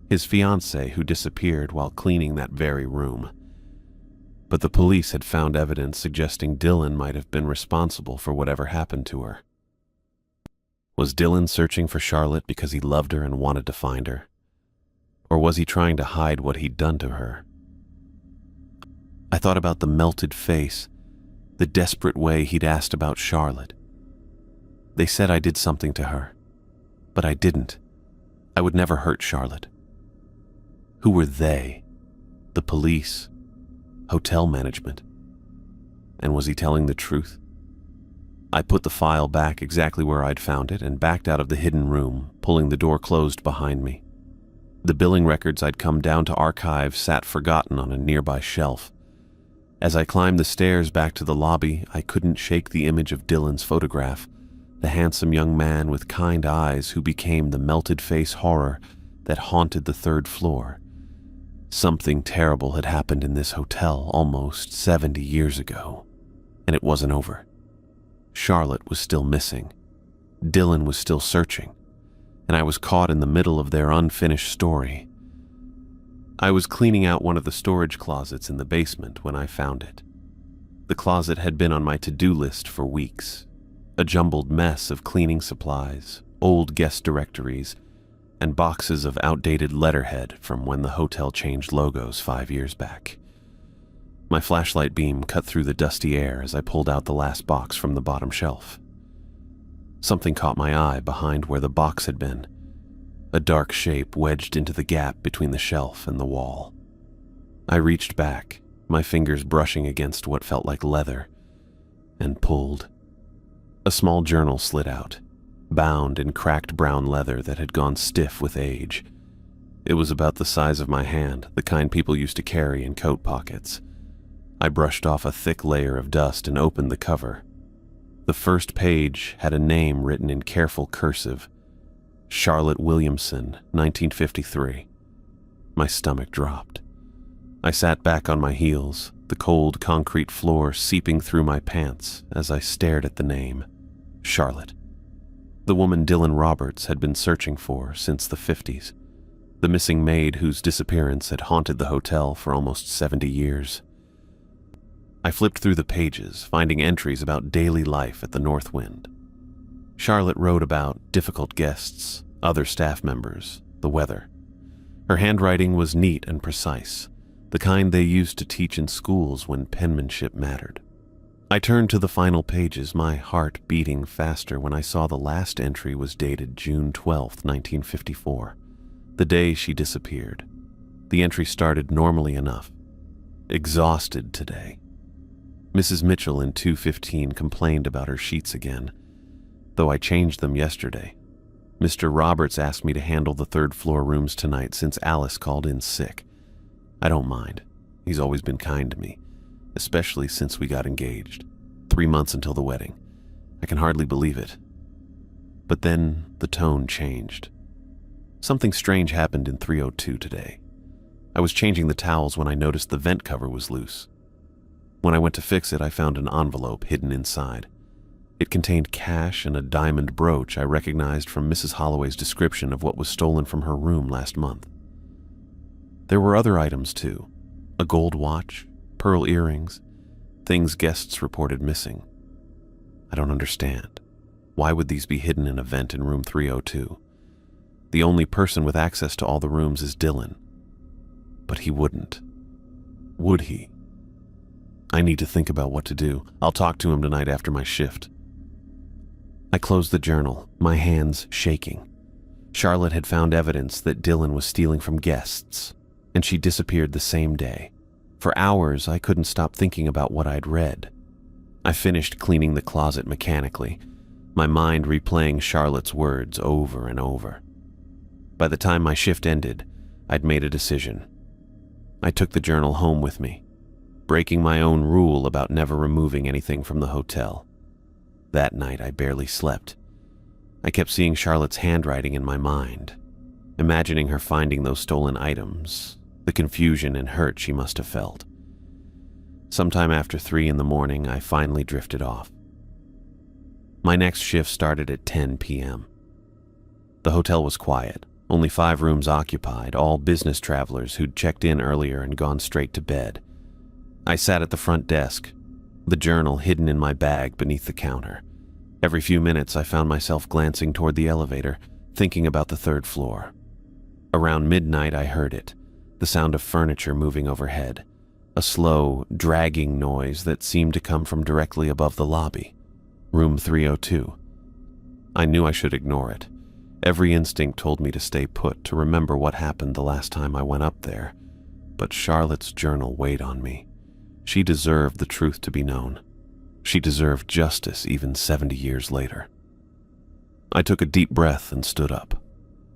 his fiancée who disappeared while cleaning that very room. But the police had found evidence suggesting Dylan might have been responsible for whatever happened to her. Was Dylan searching for Charlotte because he loved her and wanted to find her? Or was he trying to hide what he'd done to her? I thought about the melted face, the desperate way he'd asked about Charlotte. They said I did something to her, but I didn't. I would never hurt Charlotte. Who were they? The police? Hotel management? And was he telling the truth? I put the file back exactly where I'd found it and backed out of the hidden room, pulling the door closed behind me. The billing records I'd come down to archive sat forgotten on a nearby shelf. As I climbed the stairs back to the lobby, I couldn't shake the image of Dylan's photograph, the handsome young man with kind eyes who became the melted face horror that haunted the third floor. Something terrible had happened in this hotel almost 70 years ago, and it wasn't over. Charlotte was still missing. Dylan was still searching, and I was caught in the middle of their unfinished story. I was cleaning out one of the storage closets in the basement when I found it. The closet had been on my to-do list for weeks, a jumbled mess of cleaning supplies, old guest directories, and boxes of outdated letterhead from when the hotel changed logos 5 years back. My flashlight beam cut through the dusty air as I pulled out the last box from the bottom shelf. Something caught my eye behind where the box had been, a dark shape wedged into the gap between the shelf and the wall. I reached back, my fingers brushing against what felt like leather, and pulled. A small journal slid out, bound in cracked brown leather that had gone stiff with age. It was about the size of my hand, the kind people used to carry in coat pockets. I brushed off a thick layer of dust and opened the cover. The first page had a name written in careful cursive: Charlotte Williamson, 1953. My stomach dropped. I sat back on my heels, the cold concrete floor seeping through my pants as I stared at the name, Charlotte. The woman Dylan Roberts had been searching for since the 50s, the missing maid whose disappearance had haunted the hotel for almost 70 years. I flipped through the pages, finding entries about daily life at the North Wind. Charlotte wrote about difficult guests, other staff members, the weather. Her handwriting was neat and precise, the kind they used to teach in schools when penmanship mattered. I turned to the final pages, my heart beating faster when I saw the last entry was dated June 12, 1954, the day she disappeared. The entry started normally enough. Exhausted today. Mrs. Mitchell in 215 complained about her sheets again, though I changed them yesterday. Mr. Roberts asked me to handle the third floor rooms tonight since Alice called in sick. I don't mind. He's always been kind to me, especially since we got engaged. 3 months until the wedding. I can hardly believe it. But then the tone changed. Something strange happened in 302 today. I was changing the towels when I noticed the vent cover was loose. When I went to fix it, I found an envelope hidden inside. It contained cash and a diamond brooch I recognized from Mrs. Holloway's description of what was stolen from her room last month. There were other items too. A gold watch, pearl earrings, things guests reported missing. I don't understand. Why would these be hidden in a vent in room 302? The only person with access to all the rooms is Dylan. But he wouldn't. Would he? I need to think about what to do. I'll talk to him tonight after my shift. I closed the journal, my hands shaking. Charlotte had found evidence that Dylan was stealing from guests, and she disappeared the same day. For hours, I couldn't stop thinking about what I'd read. I finished cleaning the closet mechanically, my mind replaying Charlotte's words over and over. By the time my shift ended, I'd made a decision. I took the journal home with me, breaking my own rule about never removing anything from the hotel. That night, I barely slept. I kept seeing Charlotte's handwriting in my mind, imagining her finding those stolen items, the confusion and hurt she must have felt. Sometime after 3 in the morning, I finally drifted off. My next shift started at 10 p.m. The hotel was quiet, Only 5 rooms occupied, all business travelers who'd checked in earlier and gone straight to bed. I sat at the front desk, the journal hidden in my bag beneath the counter. Every few minutes I found myself glancing toward the elevator, thinking about the 3rd floor. Around midnight I heard it, the sound of furniture moving overhead, a slow, dragging noise that seemed to come from directly above the lobby. Room 302. I knew I should ignore it. Every instinct told me to stay put, to remember what happened the last time I went up there. But Charlotte's journal weighed on me. She deserved the truth to be known. She deserved justice even 70 years later. I took a deep breath and stood up.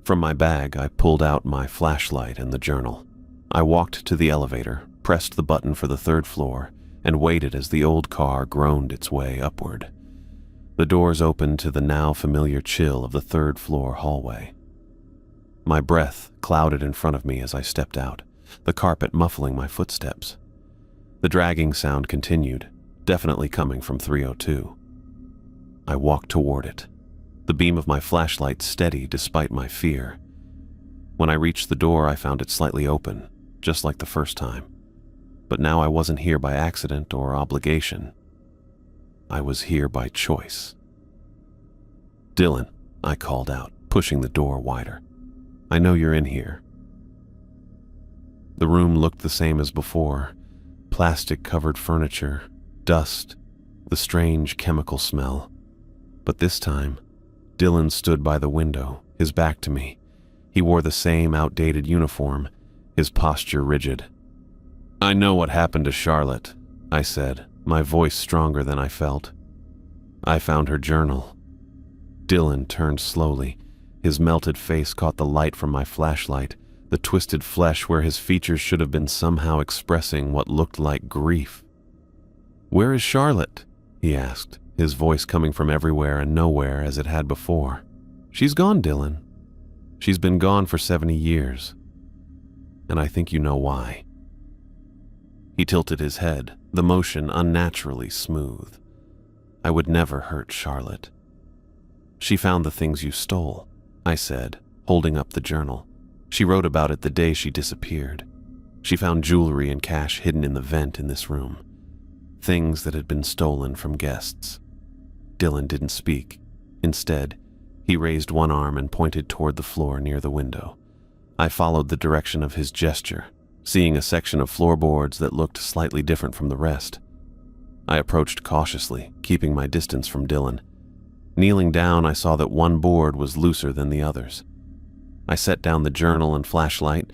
From my bag, I pulled out my flashlight and the journal. I walked to the elevator, pressed the button for the 3rd floor, and waited as the old car groaned its way upward. The doors opened to the now familiar chill of the 3rd floor hallway. My breath clouded in front of me as I stepped out, the carpet muffling my footsteps. The dragging sound continued, definitely coming from 302. I walked toward it, the beam of my flashlight steady despite my fear. When I reached the door, I found it slightly open, just like the first time. But now I wasn't here by accident or obligation. I was here by choice. "Dylan," I called out, pushing the door wider. "I know you're in here." The room looked the same as before. Plastic-covered furniture, dust, the strange chemical smell. But this time, Dylan stood by the window, his back to me. He wore the same outdated uniform, his posture rigid. "I know what happened to Charlotte," I said, my voice stronger than I felt. "I found her journal." Dylan turned slowly. His melted face caught the light from my flashlight, the twisted flesh where his features should have been somehow expressing what looked like grief. "Where is Charlotte?" he asked, his voice coming from everywhere and nowhere as it had before. "She's gone, Dylan. She's been gone for 70 years. And I think you know why." He tilted his head, the motion unnaturally smooth. "I would never hurt Charlotte." "She found the things you stole," I said, holding up the journal. "She wrote about it the day she disappeared. She found jewelry and cash hidden in the vent in this room. Things that had been stolen from guests." Dylan didn't speak. Instead, he raised one arm and pointed toward the floor near the window. I followed the direction of his gesture, seeing a section of floorboards that looked slightly different from the rest. I approached cautiously, keeping my distance from Dylan. Kneeling down, I saw that one board was looser than the others. I set down the journal and flashlight,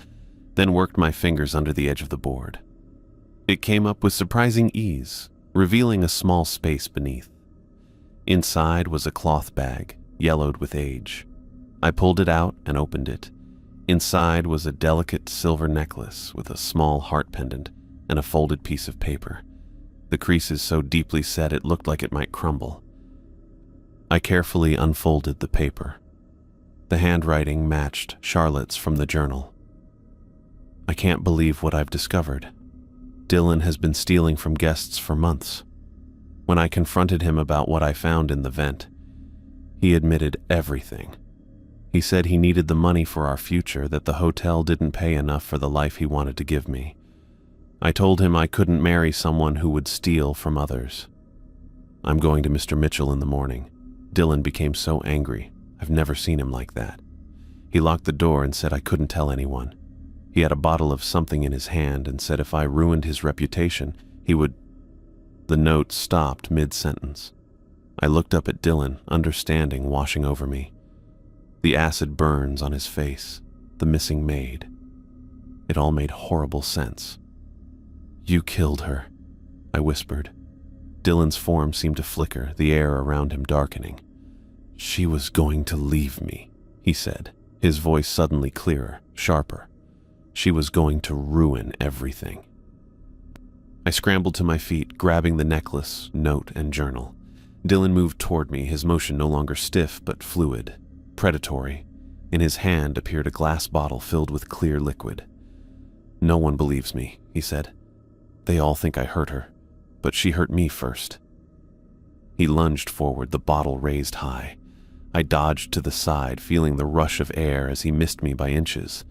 then worked my fingers under the edge of the board. It came up with surprising ease, revealing a small space beneath. Inside was a cloth bag, yellowed with age. I pulled it out and opened it. Inside was a delicate silver necklace with a small heart pendant and a folded piece of paper, the creases so deeply set it looked like it might crumble. I carefully unfolded the paper. The handwriting matched Charlotte's from the journal. "I can't believe what I've discovered. Dylan has been stealing from guests for months. When I confronted him about what I found in the vent, he admitted everything. He said he needed the money for our future, that the hotel didn't pay enough for the life he wanted to give me. I told him I couldn't marry someone who would steal from others. I'm going to Mr. Mitchell in the morning." Dylan became so angry. I've never seen him like that. He locked the door and said I couldn't tell anyone. He had a bottle of something in his hand and said if I ruined his reputation, he would... The note stopped mid-sentence. I looked up at Dylan, understanding washing over me. The acid burns on his face, the missing maid. It all made horrible sense. "You killed her," I whispered. Dylan's form seemed to flicker, the air around him darkening. "She was going to leave me," he said, his voice suddenly clearer, sharper. "She was going to ruin everything." I scrambled to my feet, grabbing the necklace, note, and journal. Dylan moved toward me, his motion no longer stiff but fluid, predatory. In his hand appeared a glass bottle filled with clear liquid. "No one believes me," he said. "They all think I hurt her, but she hurt me first." He lunged forward, the bottle raised high. I dodged to the side, feeling the rush of air as he missed me by inches.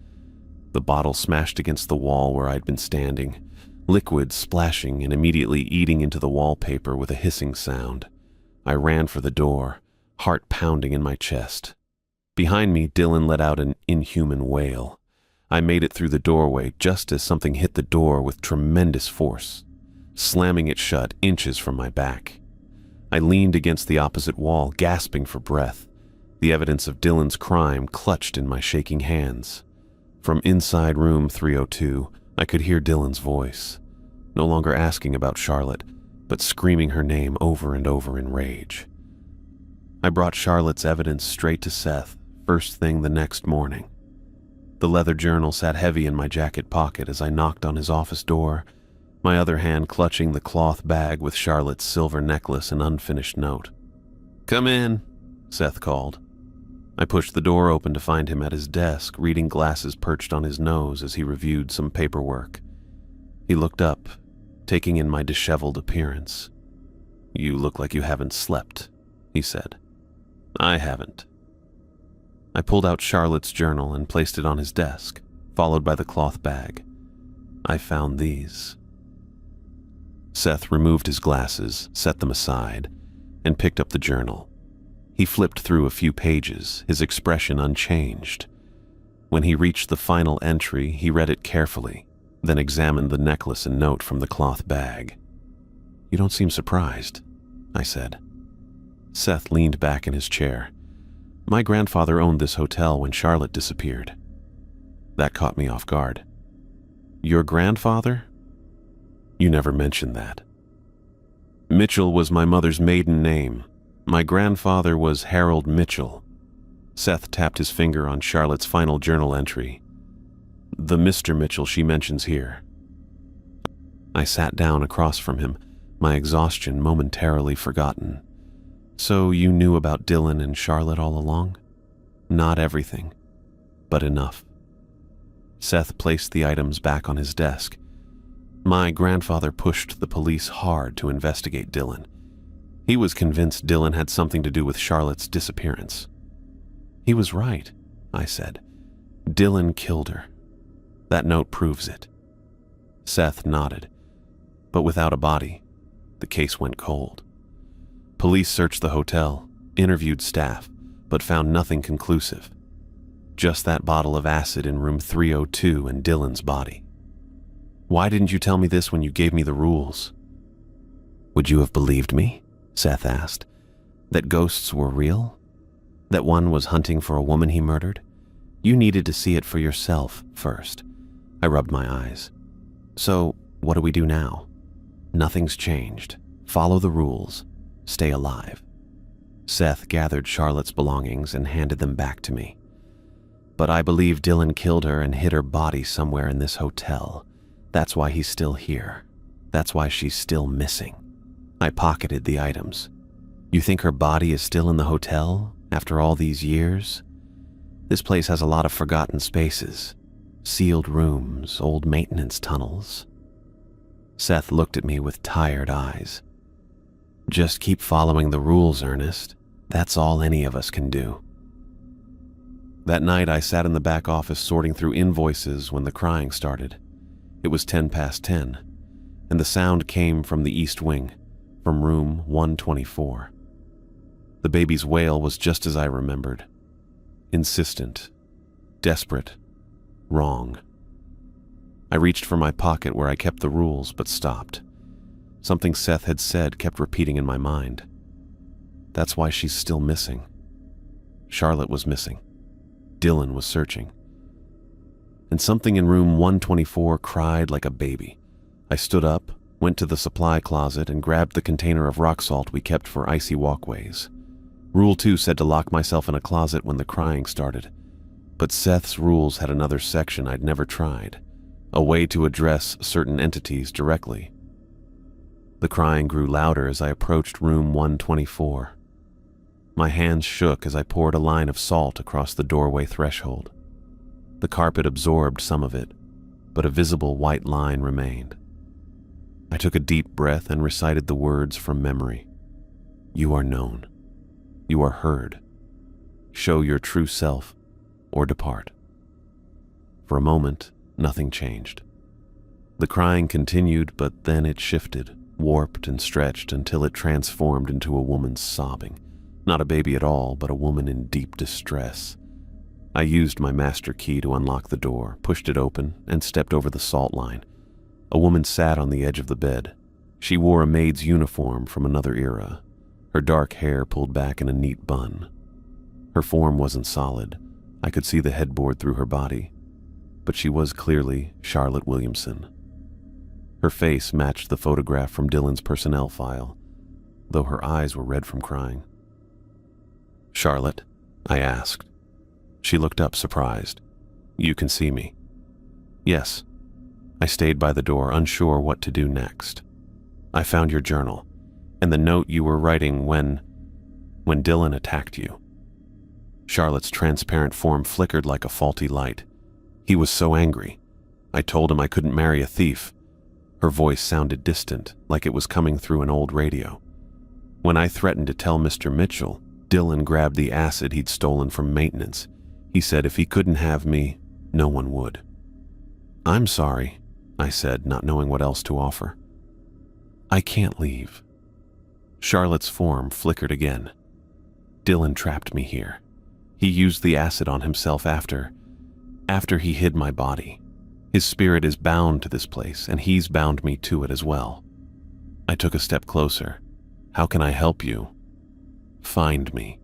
The bottle smashed against the wall where I'd been standing, liquid splashing and immediately eating into the wallpaper with a hissing sound. I ran for the door, heart pounding in my chest. Behind me, Dylan let out an inhuman wail. I made it through the doorway just as something hit the door with tremendous force, slamming it shut inches from my back. I leaned against the opposite wall, gasping for breath, the evidence of Dylan's crime clutched in my shaking hands. From inside room 302, I could hear Dylan's voice, no longer asking about Charlotte, but screaming her name over and over in rage. I brought Charlotte's evidence straight to Seth first thing the next morning. The leather journal sat heavy in my jacket pocket as I knocked on his office door, my other hand clutching the cloth bag with Charlotte's silver necklace and unfinished note. "Come in," Seth called. I pushed the door open to find him at his desk, reading glasses perched on his nose as he reviewed some paperwork. He looked up, taking in my disheveled appearance. "You look like you haven't slept," he said. "I haven't." I pulled out Charlotte's journal and placed it on his desk, followed by the cloth bag. "I found these." Seth removed his glasses, set them aside, and picked up the journal. He flipped through a few pages, his expression unchanged. When he reached the final entry, he read it carefully, then examined the necklace and note from the cloth bag. "You don't seem surprised," I said. Seth leaned back in his chair. "My grandfather owned this hotel when Charlotte disappeared." That caught me off guard. "Your grandfather? You never mentioned that." "Mitchell was my mother's maiden name. My grandfather was Harold Mitchell." Seth tapped his finger on Charlotte's final journal entry. "The Mr. Mitchell she mentions here." I sat down across from him, my exhaustion momentarily forgotten. "So you knew about Dylan and Charlotte all along?" "Not everything, but enough." Seth placed the items back on his desk. "My grandfather pushed the police hard to investigate Dylan. He was convinced Dylan had something to do with Charlotte's disappearance." "He was right," I said. "Dylan killed her. That note proves it." Seth nodded. "But without a body, the case went cold. Police searched the hotel, interviewed staff, but found nothing conclusive. Just that bottle of acid in room 302 and Dylan's body." "Why didn't you tell me this when you gave me the rules?" "Would you have believed me?" Seth asked. "That ghosts were real? That one was hunting for a woman he murdered? You needed to see it for yourself first." I rubbed my eyes. "So, what do we do now?" "Nothing's changed. Follow the rules. Stay alive." Seth gathered Charlotte's belongings and handed them back to me. "But I believe Dylan killed her and hid her body somewhere in this hotel. That's why he's still here. That's why she's still missing." I pocketed the items. "You think her body is still in the hotel after all these years? This place has a lot of forgotten spaces. Sealed rooms, old maintenance tunnels." Seth looked at me with tired eyes. "Just keep following the rules, Ernest. That's all any of us can do." That night I sat in the back office sorting through invoices when the crying started. It was 10 past 10, and the sound came from the East Wing, from room 124. The baby's wail was just as I remembered. Insistent, desperate, wrong. I reached for my pocket where I kept the rules, but stopped. Something Seth had said kept repeating in my mind. That's why she's still missing. Charlotte was missing. Dylan was searching. And something in room 124 cried like a baby. I stood up, went to the supply closet, and grabbed the container of rock salt we kept for icy walkways. Rule 2 said to lock myself in a closet when the crying started, but Seth's rules had another section I'd never tried, a way to address certain entities directly. The crying grew louder as I approached room 124. My hands shook as I poured a line of salt across the doorway threshold. The carpet absorbed some of it, but a visible white line remained. I took a deep breath and recited the words from memory. "You are known. You are heard. show your true self, or depart. For a moment, nothing changed. The crying continued, but then it shifted, warped and stretched until it transformed into a woman's sobbing. Not a baby at all, but a woman in deep distress. I used my master key to unlock the door, pushed it open, and stepped over the salt line. A woman sat on the edge of the bed. She wore a maid's uniform from another era, her dark hair pulled back in a neat bun. Her form wasn't solid. I could see the headboard through her body, but she was clearly Charlotte Williamson. Her face matched the photograph from Dylan's personnel file, though her eyes were red from crying. "Charlotte?" I asked. She looked up, surprised. "You can see me?" "Yes." I stayed by the door, unsure what to do next. "I found your journal, and the note you were writing when Dylan attacked you." Charlotte's transparent form flickered like a faulty light. "He was so angry. I told him I couldn't marry a thief." Her voice sounded distant, like it was coming through an old radio. "When I threatened to tell Mr. Mitchell, Dylan grabbed the acid he'd stolen from maintenance. He said if he couldn't have me, no one would." "I'm sorry," I said, not knowing what else to offer. "I can't leave." Charlotte's form flickered again. "Dylan trapped me here. He used the acid on himself after he hid my body. His spirit is bound to this place, and he's bound me to it as well." I took a step closer. "How can I help you?" "Find me."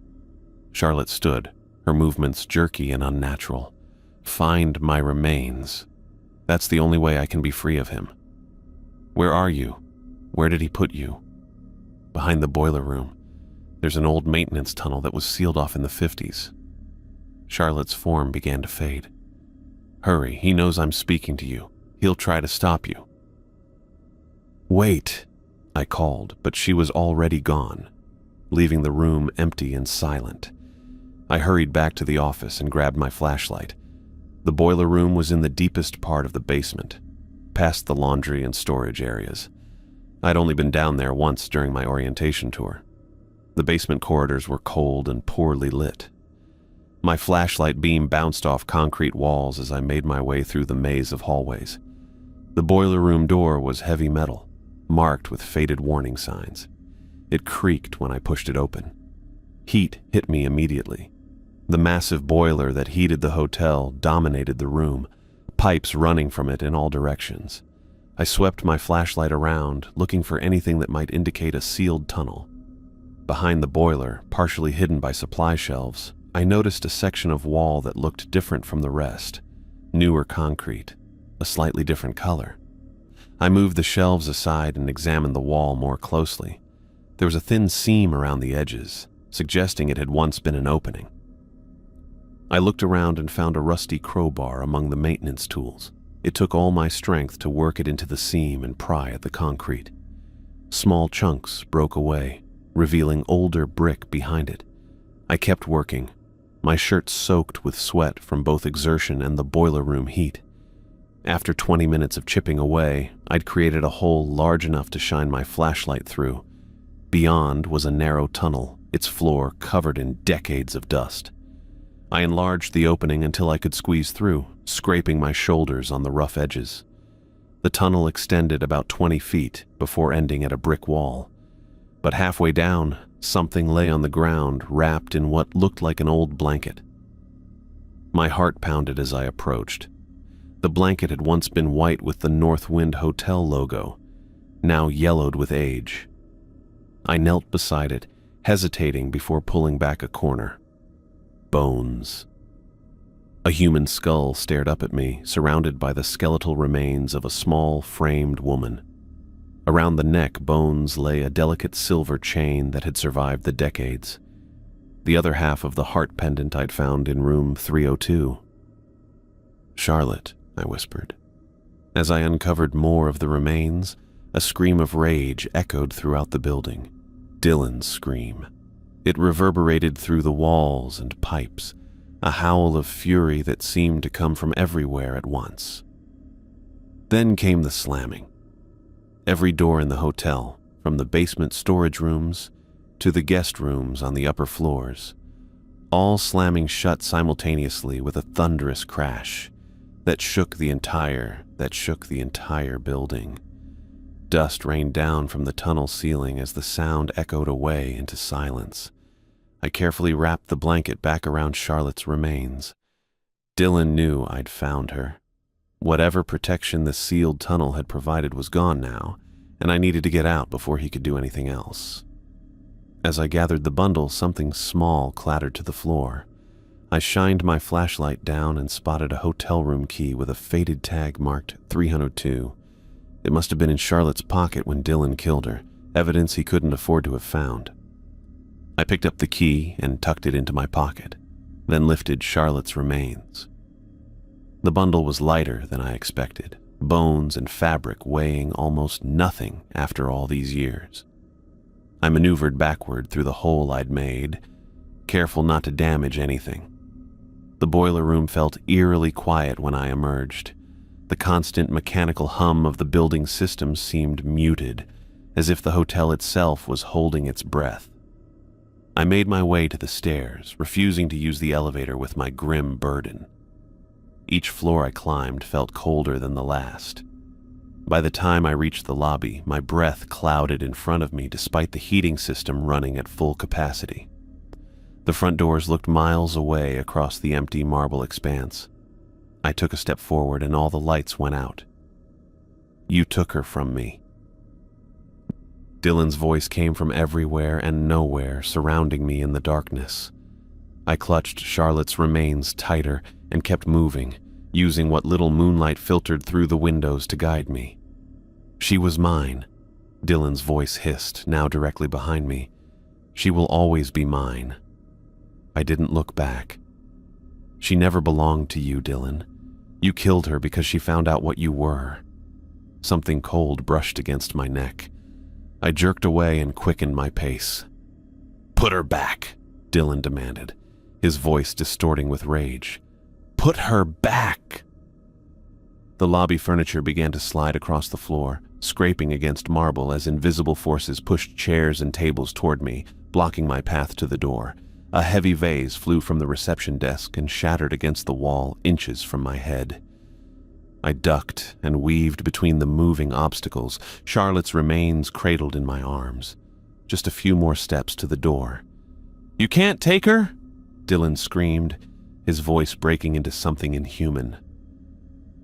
Charlotte stood, her movements jerky and unnatural. "Find my remains. That's the only way I can be free of him." "Where are you? Where did he put you?" "Behind the boiler room. There's an old maintenance tunnel that was sealed off in the 50s. Charlotte's form began to fade. "Hurry, he knows I'm speaking to you. He'll try to stop you." "Wait," I called, but she was already gone, leaving the room empty and silent. I hurried back to the office and grabbed my flashlight. The boiler room was in the deepest part of the basement, past the laundry and storage areas. I'd only been down there once during my orientation tour. The basement corridors were cold and poorly lit. My flashlight beam bounced off concrete walls as I made my way through the maze of hallways. The boiler room door was heavy metal, marked with faded warning signs. It creaked when I pushed it open. Heat hit me immediately. The massive boiler that heated the hotel dominated the room, pipes running from it in all directions. I swept my flashlight around, looking for anything that might indicate a sealed tunnel. Behind the boiler, partially hidden by supply shelves, I noticed a section of wall that looked different from the rest. Newer concrete, a slightly different color. I moved the shelves aside and examined the wall more closely. There was a thin seam around the edges, suggesting it had once been an opening. I looked around and found a rusty crowbar among the maintenance tools. It took all my strength to work it into the seam and pry at the concrete. Small chunks broke away, revealing older brick behind it. I kept working, my shirt soaked with sweat from both exertion and the boiler room heat. After 20 minutes of chipping away, I'd created a hole large enough to shine my flashlight through. Beyond was a narrow tunnel, its floor covered in decades of dust. I enlarged the opening until I could squeeze through, scraping my shoulders on the rough edges. The tunnel extended about 20 feet before ending at a brick wall. But halfway down, something lay on the ground, wrapped in what looked like an old blanket. My heart pounded as I approached. The blanket had once been white with the Northwind Hotel logo, now yellowed with age. I knelt beside it, hesitating before pulling back a corner. Bones. A human skull stared up at me, surrounded by the skeletal remains of a small, framed woman. Around the neck bones lay a delicate silver chain that had survived the decades. The other half of the heart pendant I'd found in room 302. "Charlotte," I whispered. As I uncovered more of the remains, a scream of rage echoed throughout the building. Dylan's scream. It reverberated through the walls and pipes, a howl of fury that seemed to come from everywhere at once. Then came the slamming. Every door in the hotel, from the basement storage rooms to the guest rooms on the upper floors, all slamming shut simultaneously with a thunderous crash that shook the entire building. Dust rained down from the tunnel ceiling as the sound echoed away into silence. I carefully wrapped the blanket back around Charlotte's remains. Dylan knew I'd found her. Whatever protection the sealed tunnel had provided was gone now, and I needed to get out before he could do anything else. As I gathered the bundle, something small clattered to the floor. I shined my flashlight down and spotted a hotel room key with a faded tag marked 302. It must have been in Charlotte's pocket when Dylan killed her, evidence he couldn't afford to have found. I picked up the key and tucked it into my pocket, then lifted Charlotte's remains. The bundle was lighter than I expected, bones and fabric weighing almost nothing after all these years. I maneuvered backward through the hole I'd made, careful not to damage anything. The boiler room felt eerily quiet when I emerged. The constant mechanical hum of the building system seemed muted, as if the hotel itself was holding its breath. I made my way to the stairs, refusing to use the elevator with my grim burden. Each floor I climbed felt colder than the last. By the time I reached the lobby, my breath clouded in front of me despite the heating system running at full capacity. The front doors looked miles away across the empty marble expanse. I took a step forward and all the lights went out. "You took her from me." Dylan's voice came from everywhere and nowhere, surrounding me in the darkness. I clutched Charlotte's remains tighter and kept moving, using what little moonlight filtered through the windows to guide me. "She was mine," Dylan's voice hissed, now directly behind me. "She will always be mine." I didn't look back. "She never belonged to you, Dylan. You killed her because she found out what you were." Something cold brushed against my neck. I jerked away and quickened my pace. "Put her back," Dylan demanded, his voice distorting with rage. "Put her back!" The lobby furniture began to slide across the floor, scraping against marble as invisible forces pushed chairs and tables toward me, blocking my path to the door. A heavy vase flew from the reception desk and shattered against the wall inches from my head. I ducked and weaved between the moving obstacles, Charlotte's remains cradled in my arms. Just a few more steps to the door. "You can't take her?" Dylan screamed, his voice breaking into something inhuman.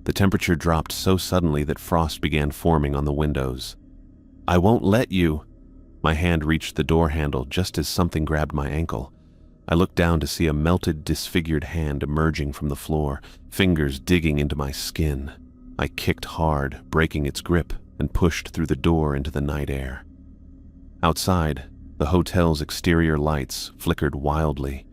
The temperature dropped so suddenly that frost began forming on the windows. "I won't let you." My hand reached the door handle just as something grabbed my ankle. I looked down to see a melted, disfigured hand emerging from the floor, fingers digging into my skin. I kicked hard, breaking its grip, and pushed through the door into the night air. Outside, the hotel's exterior lights flickered wildly.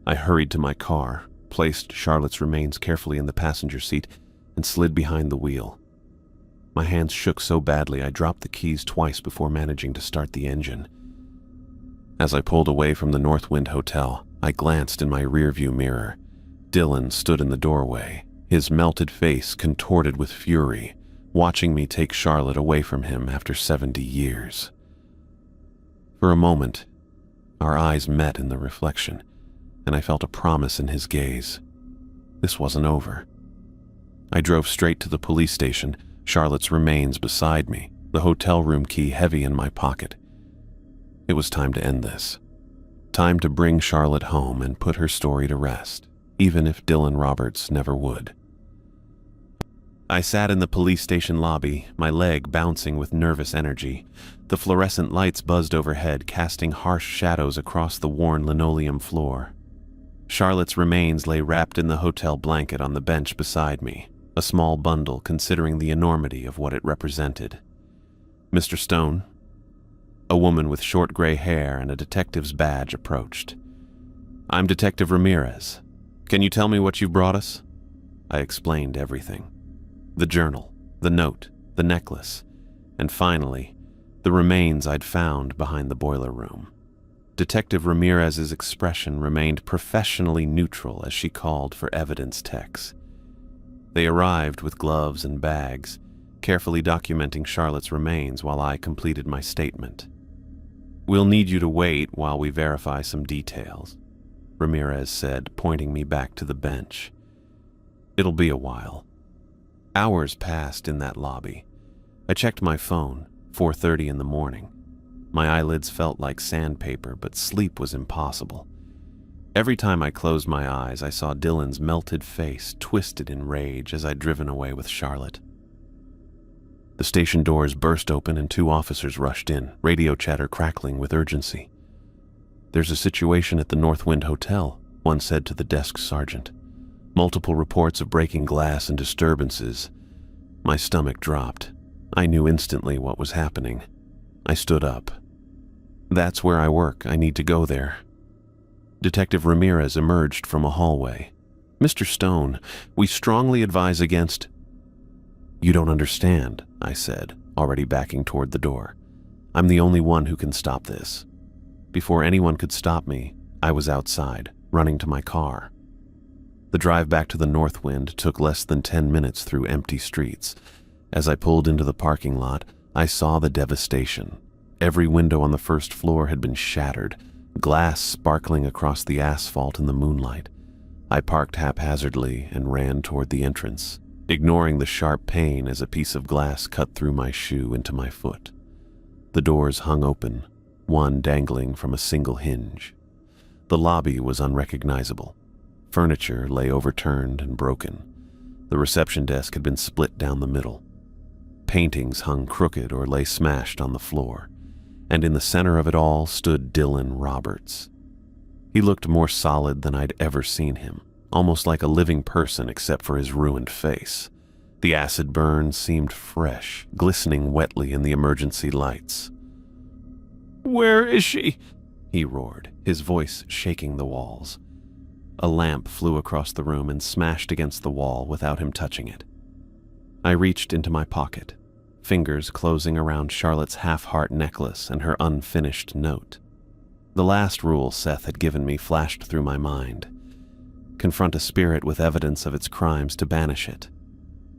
I hurried to my car, placed Charlotte's remains carefully in the passenger seat, and slid behind the wheel. My hands shook so badly I dropped the keys twice before managing to start the engine. As I pulled away from the Northwind Hotel, I glanced in my rearview mirror. Dylan stood in the doorway, his melted face contorted with fury, watching me take Charlotte away from him after 70 years. For a moment, our eyes met in the reflection, and I felt a promise in his gaze. This wasn't over. I drove straight to the police station, Charlotte's remains beside me, the hotel room key heavy in my pocket. It was time to end this. Time to bring Charlotte home and put her story to rest, even if Dylan Roberts never would. I sat in the police station lobby, my leg bouncing with nervous energy. The fluorescent lights buzzed overhead, casting harsh shadows across the worn linoleum floor. Charlotte's remains lay wrapped in the hotel blanket on the bench beside me, a small bundle considering the enormity of what it represented. "Mr. Stone?" A woman with short gray hair and a detective's badge approached. "I'm Detective Ramirez. Can you tell me what you brought us?" I explained everything. The journal, the note, the necklace, and finally, the remains I'd found behind the boiler room. Detective Ramirez's expression remained professionally neutral as she called for evidence techs. They arrived with gloves and bags, carefully documenting Charlotte's remains while I completed my statement. "We'll need you to wait while we verify some details." Ramirez said, pointing me back to the bench. It'll be a while. Hours passed in that lobby. I checked my phone, 4:30 in the morning. My eyelids felt like sandpaper, but sleep was impossible. Every time I closed my eyes, I saw Dylan's melted face twisted in rage as I'd driven away with Charlotte. The station doors burst open and 2 officers rushed in, radio chatter crackling with urgency. "There's a situation at the Northwind Hotel," one said to the desk sergeant. "Multiple reports of breaking glass and disturbances." My stomach dropped. I knew instantly what was happening. I stood up. "That's where I work. I need to go there." Detective Ramirez emerged from a hallway. "Mr. Stone, we strongly advise against—" "You don't understand," I said, already backing toward the door. "I'm the only one who can stop this." Before anyone could stop me, I was outside, running to my car. The drive back to the Northwind took less than 10 minutes through empty streets. As I pulled into the parking lot, I saw the devastation. Every window on the first floor had been shattered, glass sparkling across the asphalt in the moonlight. I parked haphazardly and ran toward the entrance, ignoring the sharp pain as a piece of glass cut through my shoe into my foot. The doors hung open, one dangling from a single hinge. The lobby was unrecognizable. Furniture lay overturned and broken. The reception desk had been split down the middle. Paintings hung crooked or lay smashed on the floor, and in the center of it all stood Dylan Roberts. He looked more solid than I'd ever seen him, almost like a living person except for his ruined face. The acid burn seemed fresh, glistening wetly in the emergency lights. "Where is she?" he roared, his voice shaking the walls. A lamp flew across the room and smashed against the wall without him touching it. I reached into my pocket, fingers closing around Charlotte's half-heart necklace and her unfinished note. The last rule Seth had given me flashed through my mind. Confront a spirit with evidence of its crimes to banish it.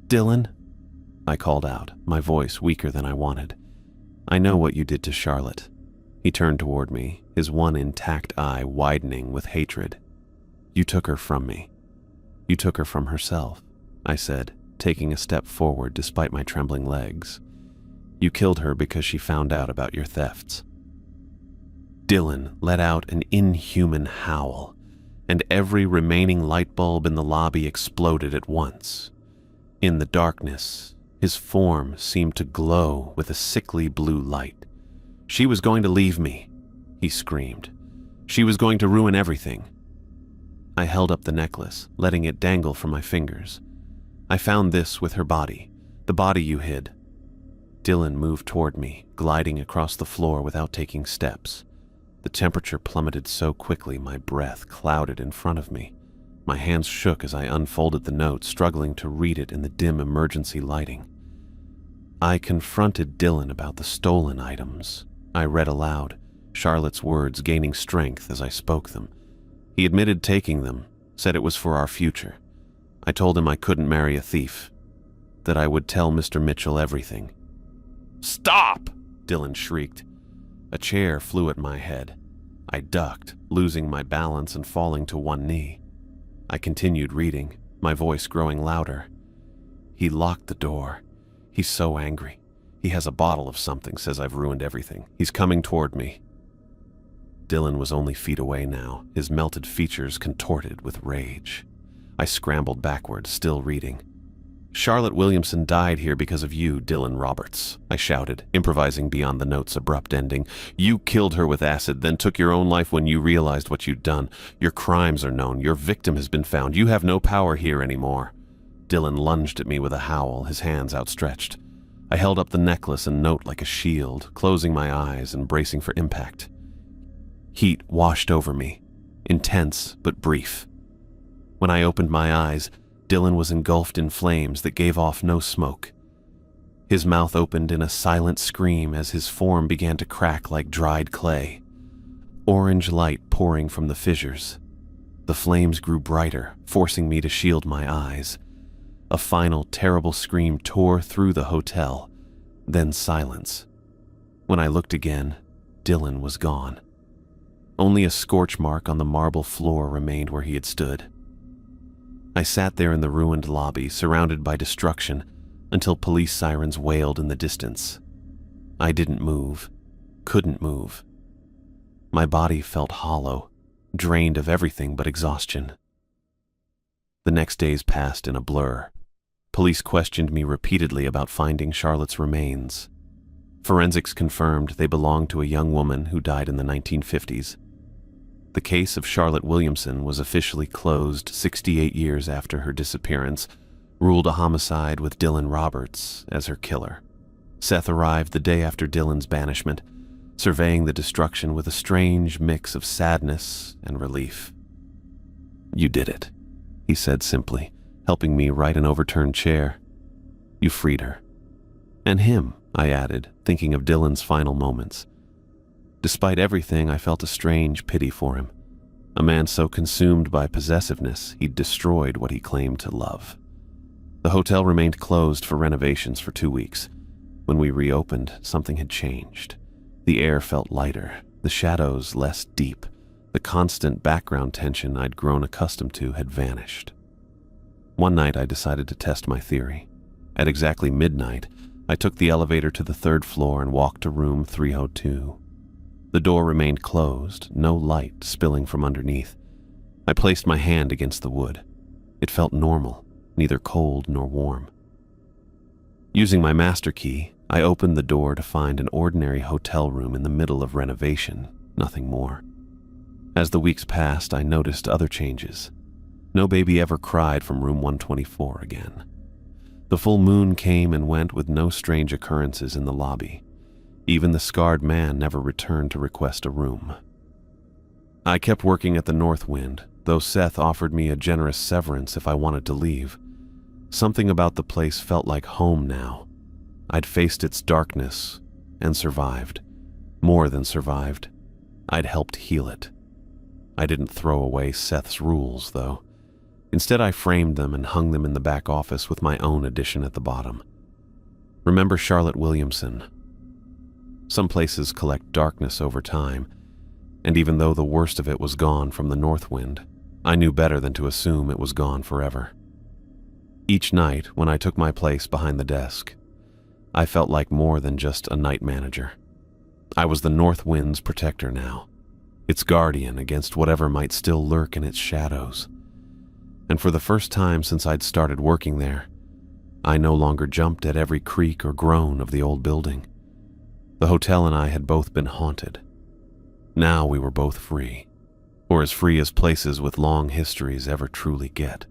"Dylan," I called out, my voice weaker than I wanted. "I know what you did to Charlotte." He turned toward me, his one intact eye widening with hatred. "You took her from me. You took her from herself," I said, taking a step forward despite my trembling legs. "You killed her because she found out about your thefts." Dylan let out an inhuman howl, and every remaining light bulb in the lobby exploded at once. In the darkness, his form seemed to glow with a sickly blue light. "She was going to leave me," he screamed. "She was going to ruin everything." I held up the necklace, letting it dangle from my fingers. "I found this with her body, the body you hid." Dylan moved toward me, gliding across the floor without taking steps. The temperature plummeted so quickly my breath clouded in front of me. My hands shook as I unfolded the note, struggling to read it in the dim emergency lighting. "I confronted Dylan about the stolen items," I read aloud, Charlotte's words gaining strength as I spoke them. "He admitted taking them, said it was for our future. I told him I couldn't marry a thief, that I would tell Mr. Mitchell everything." "Stop!" Dylan shrieked. A chair flew at my head. I ducked, losing my balance and falling to one knee. I continued reading, my voice growing louder. "He locked the door. He's so angry. He has a bottle of something, says I've ruined everything. He's coming toward me." Dylan was only feet away now, his melted features contorted with rage. I scrambled backward, still reading. "Charlotte Williamson died here because of you, Dylan Roberts," I shouted, improvising beyond the note's abrupt ending. "You killed her with acid, then took your own life when you realized what you'd done. Your crimes are known. Your victim has been found. You have no power here anymore." Dylan lunged at me with a howl, his hands outstretched. I held up the necklace and note like a shield, closing my eyes and bracing for impact. Heat washed over me, intense but brief. When I opened my eyes, Dylan was engulfed in flames that gave off no smoke. His mouth opened in a silent scream as his form began to crack like dried clay. Orange light pouring from the fissures. The flames grew brighter, forcing me to shield my eyes. A final terrible scream tore through the hotel, then silence. When I looked again, Dylan was gone. Only a scorch mark on the marble floor remained where he had stood. I sat there in the ruined lobby, surrounded by destruction, until police sirens wailed in the distance. I didn't move, couldn't move. My body felt hollow, drained of everything but exhaustion. The next days passed in a blur. Police questioned me repeatedly about finding Charlotte's remains. Forensics confirmed they belonged to a young woman who died in the 1950s. The case of Charlotte Williamson was officially closed 68 years after her disappearance, ruled a homicide with Dylan Roberts as her killer. Seth arrived the day after Dylan's banishment, surveying the destruction with a strange mix of sadness and relief. "You did it," he said simply, helping me right an overturned chair. "You freed her." "And him," I added, thinking of Dylan's final moments. Despite everything, I felt a strange pity for him. A man so consumed by possessiveness, he'd destroyed what he claimed to love. The hotel remained closed for renovations for 2 weeks. When we reopened, something had changed. The air felt lighter, the shadows less deep. The constant background tension I'd grown accustomed to had vanished. One night I decided to test my theory. At exactly midnight, I took the elevator to the 3rd floor and walked to room 302. The door remained closed, no light spilling from underneath. I placed my hand against the wood. It felt normal, neither cold nor warm. Using my master key, I opened the door to find an ordinary hotel room in the middle of renovation, nothing more. As the weeks passed, I noticed other changes. No baby ever cried from room 124 again. The full moon came and went with no strange occurrences in the lobby. Even the scarred man never returned to request a room. I kept working at the North Wind, though Seth offered me a generous severance if I wanted to leave. Something about the place felt like home now. I'd faced its darkness and survived. More than survived. I'd helped heal it. I didn't throw away Seth's rules, though. Instead, I framed them and hung them in the back office with my own addition at the bottom. Remember Charlotte Williamson. Some places collect darkness over time, and even though the worst of it was gone from the North Wind, I knew better than to assume it was gone forever. Each night, when I took my place behind the desk, I felt like more than just a night manager. I was the North Wind's protector now, its guardian against whatever might still lurk in its shadows. And for the first time since I'd started working there, I no longer jumped at every creak or groan of the old building. The hotel and I had both been haunted. Now we were both free, or as free as places with long histories ever truly get.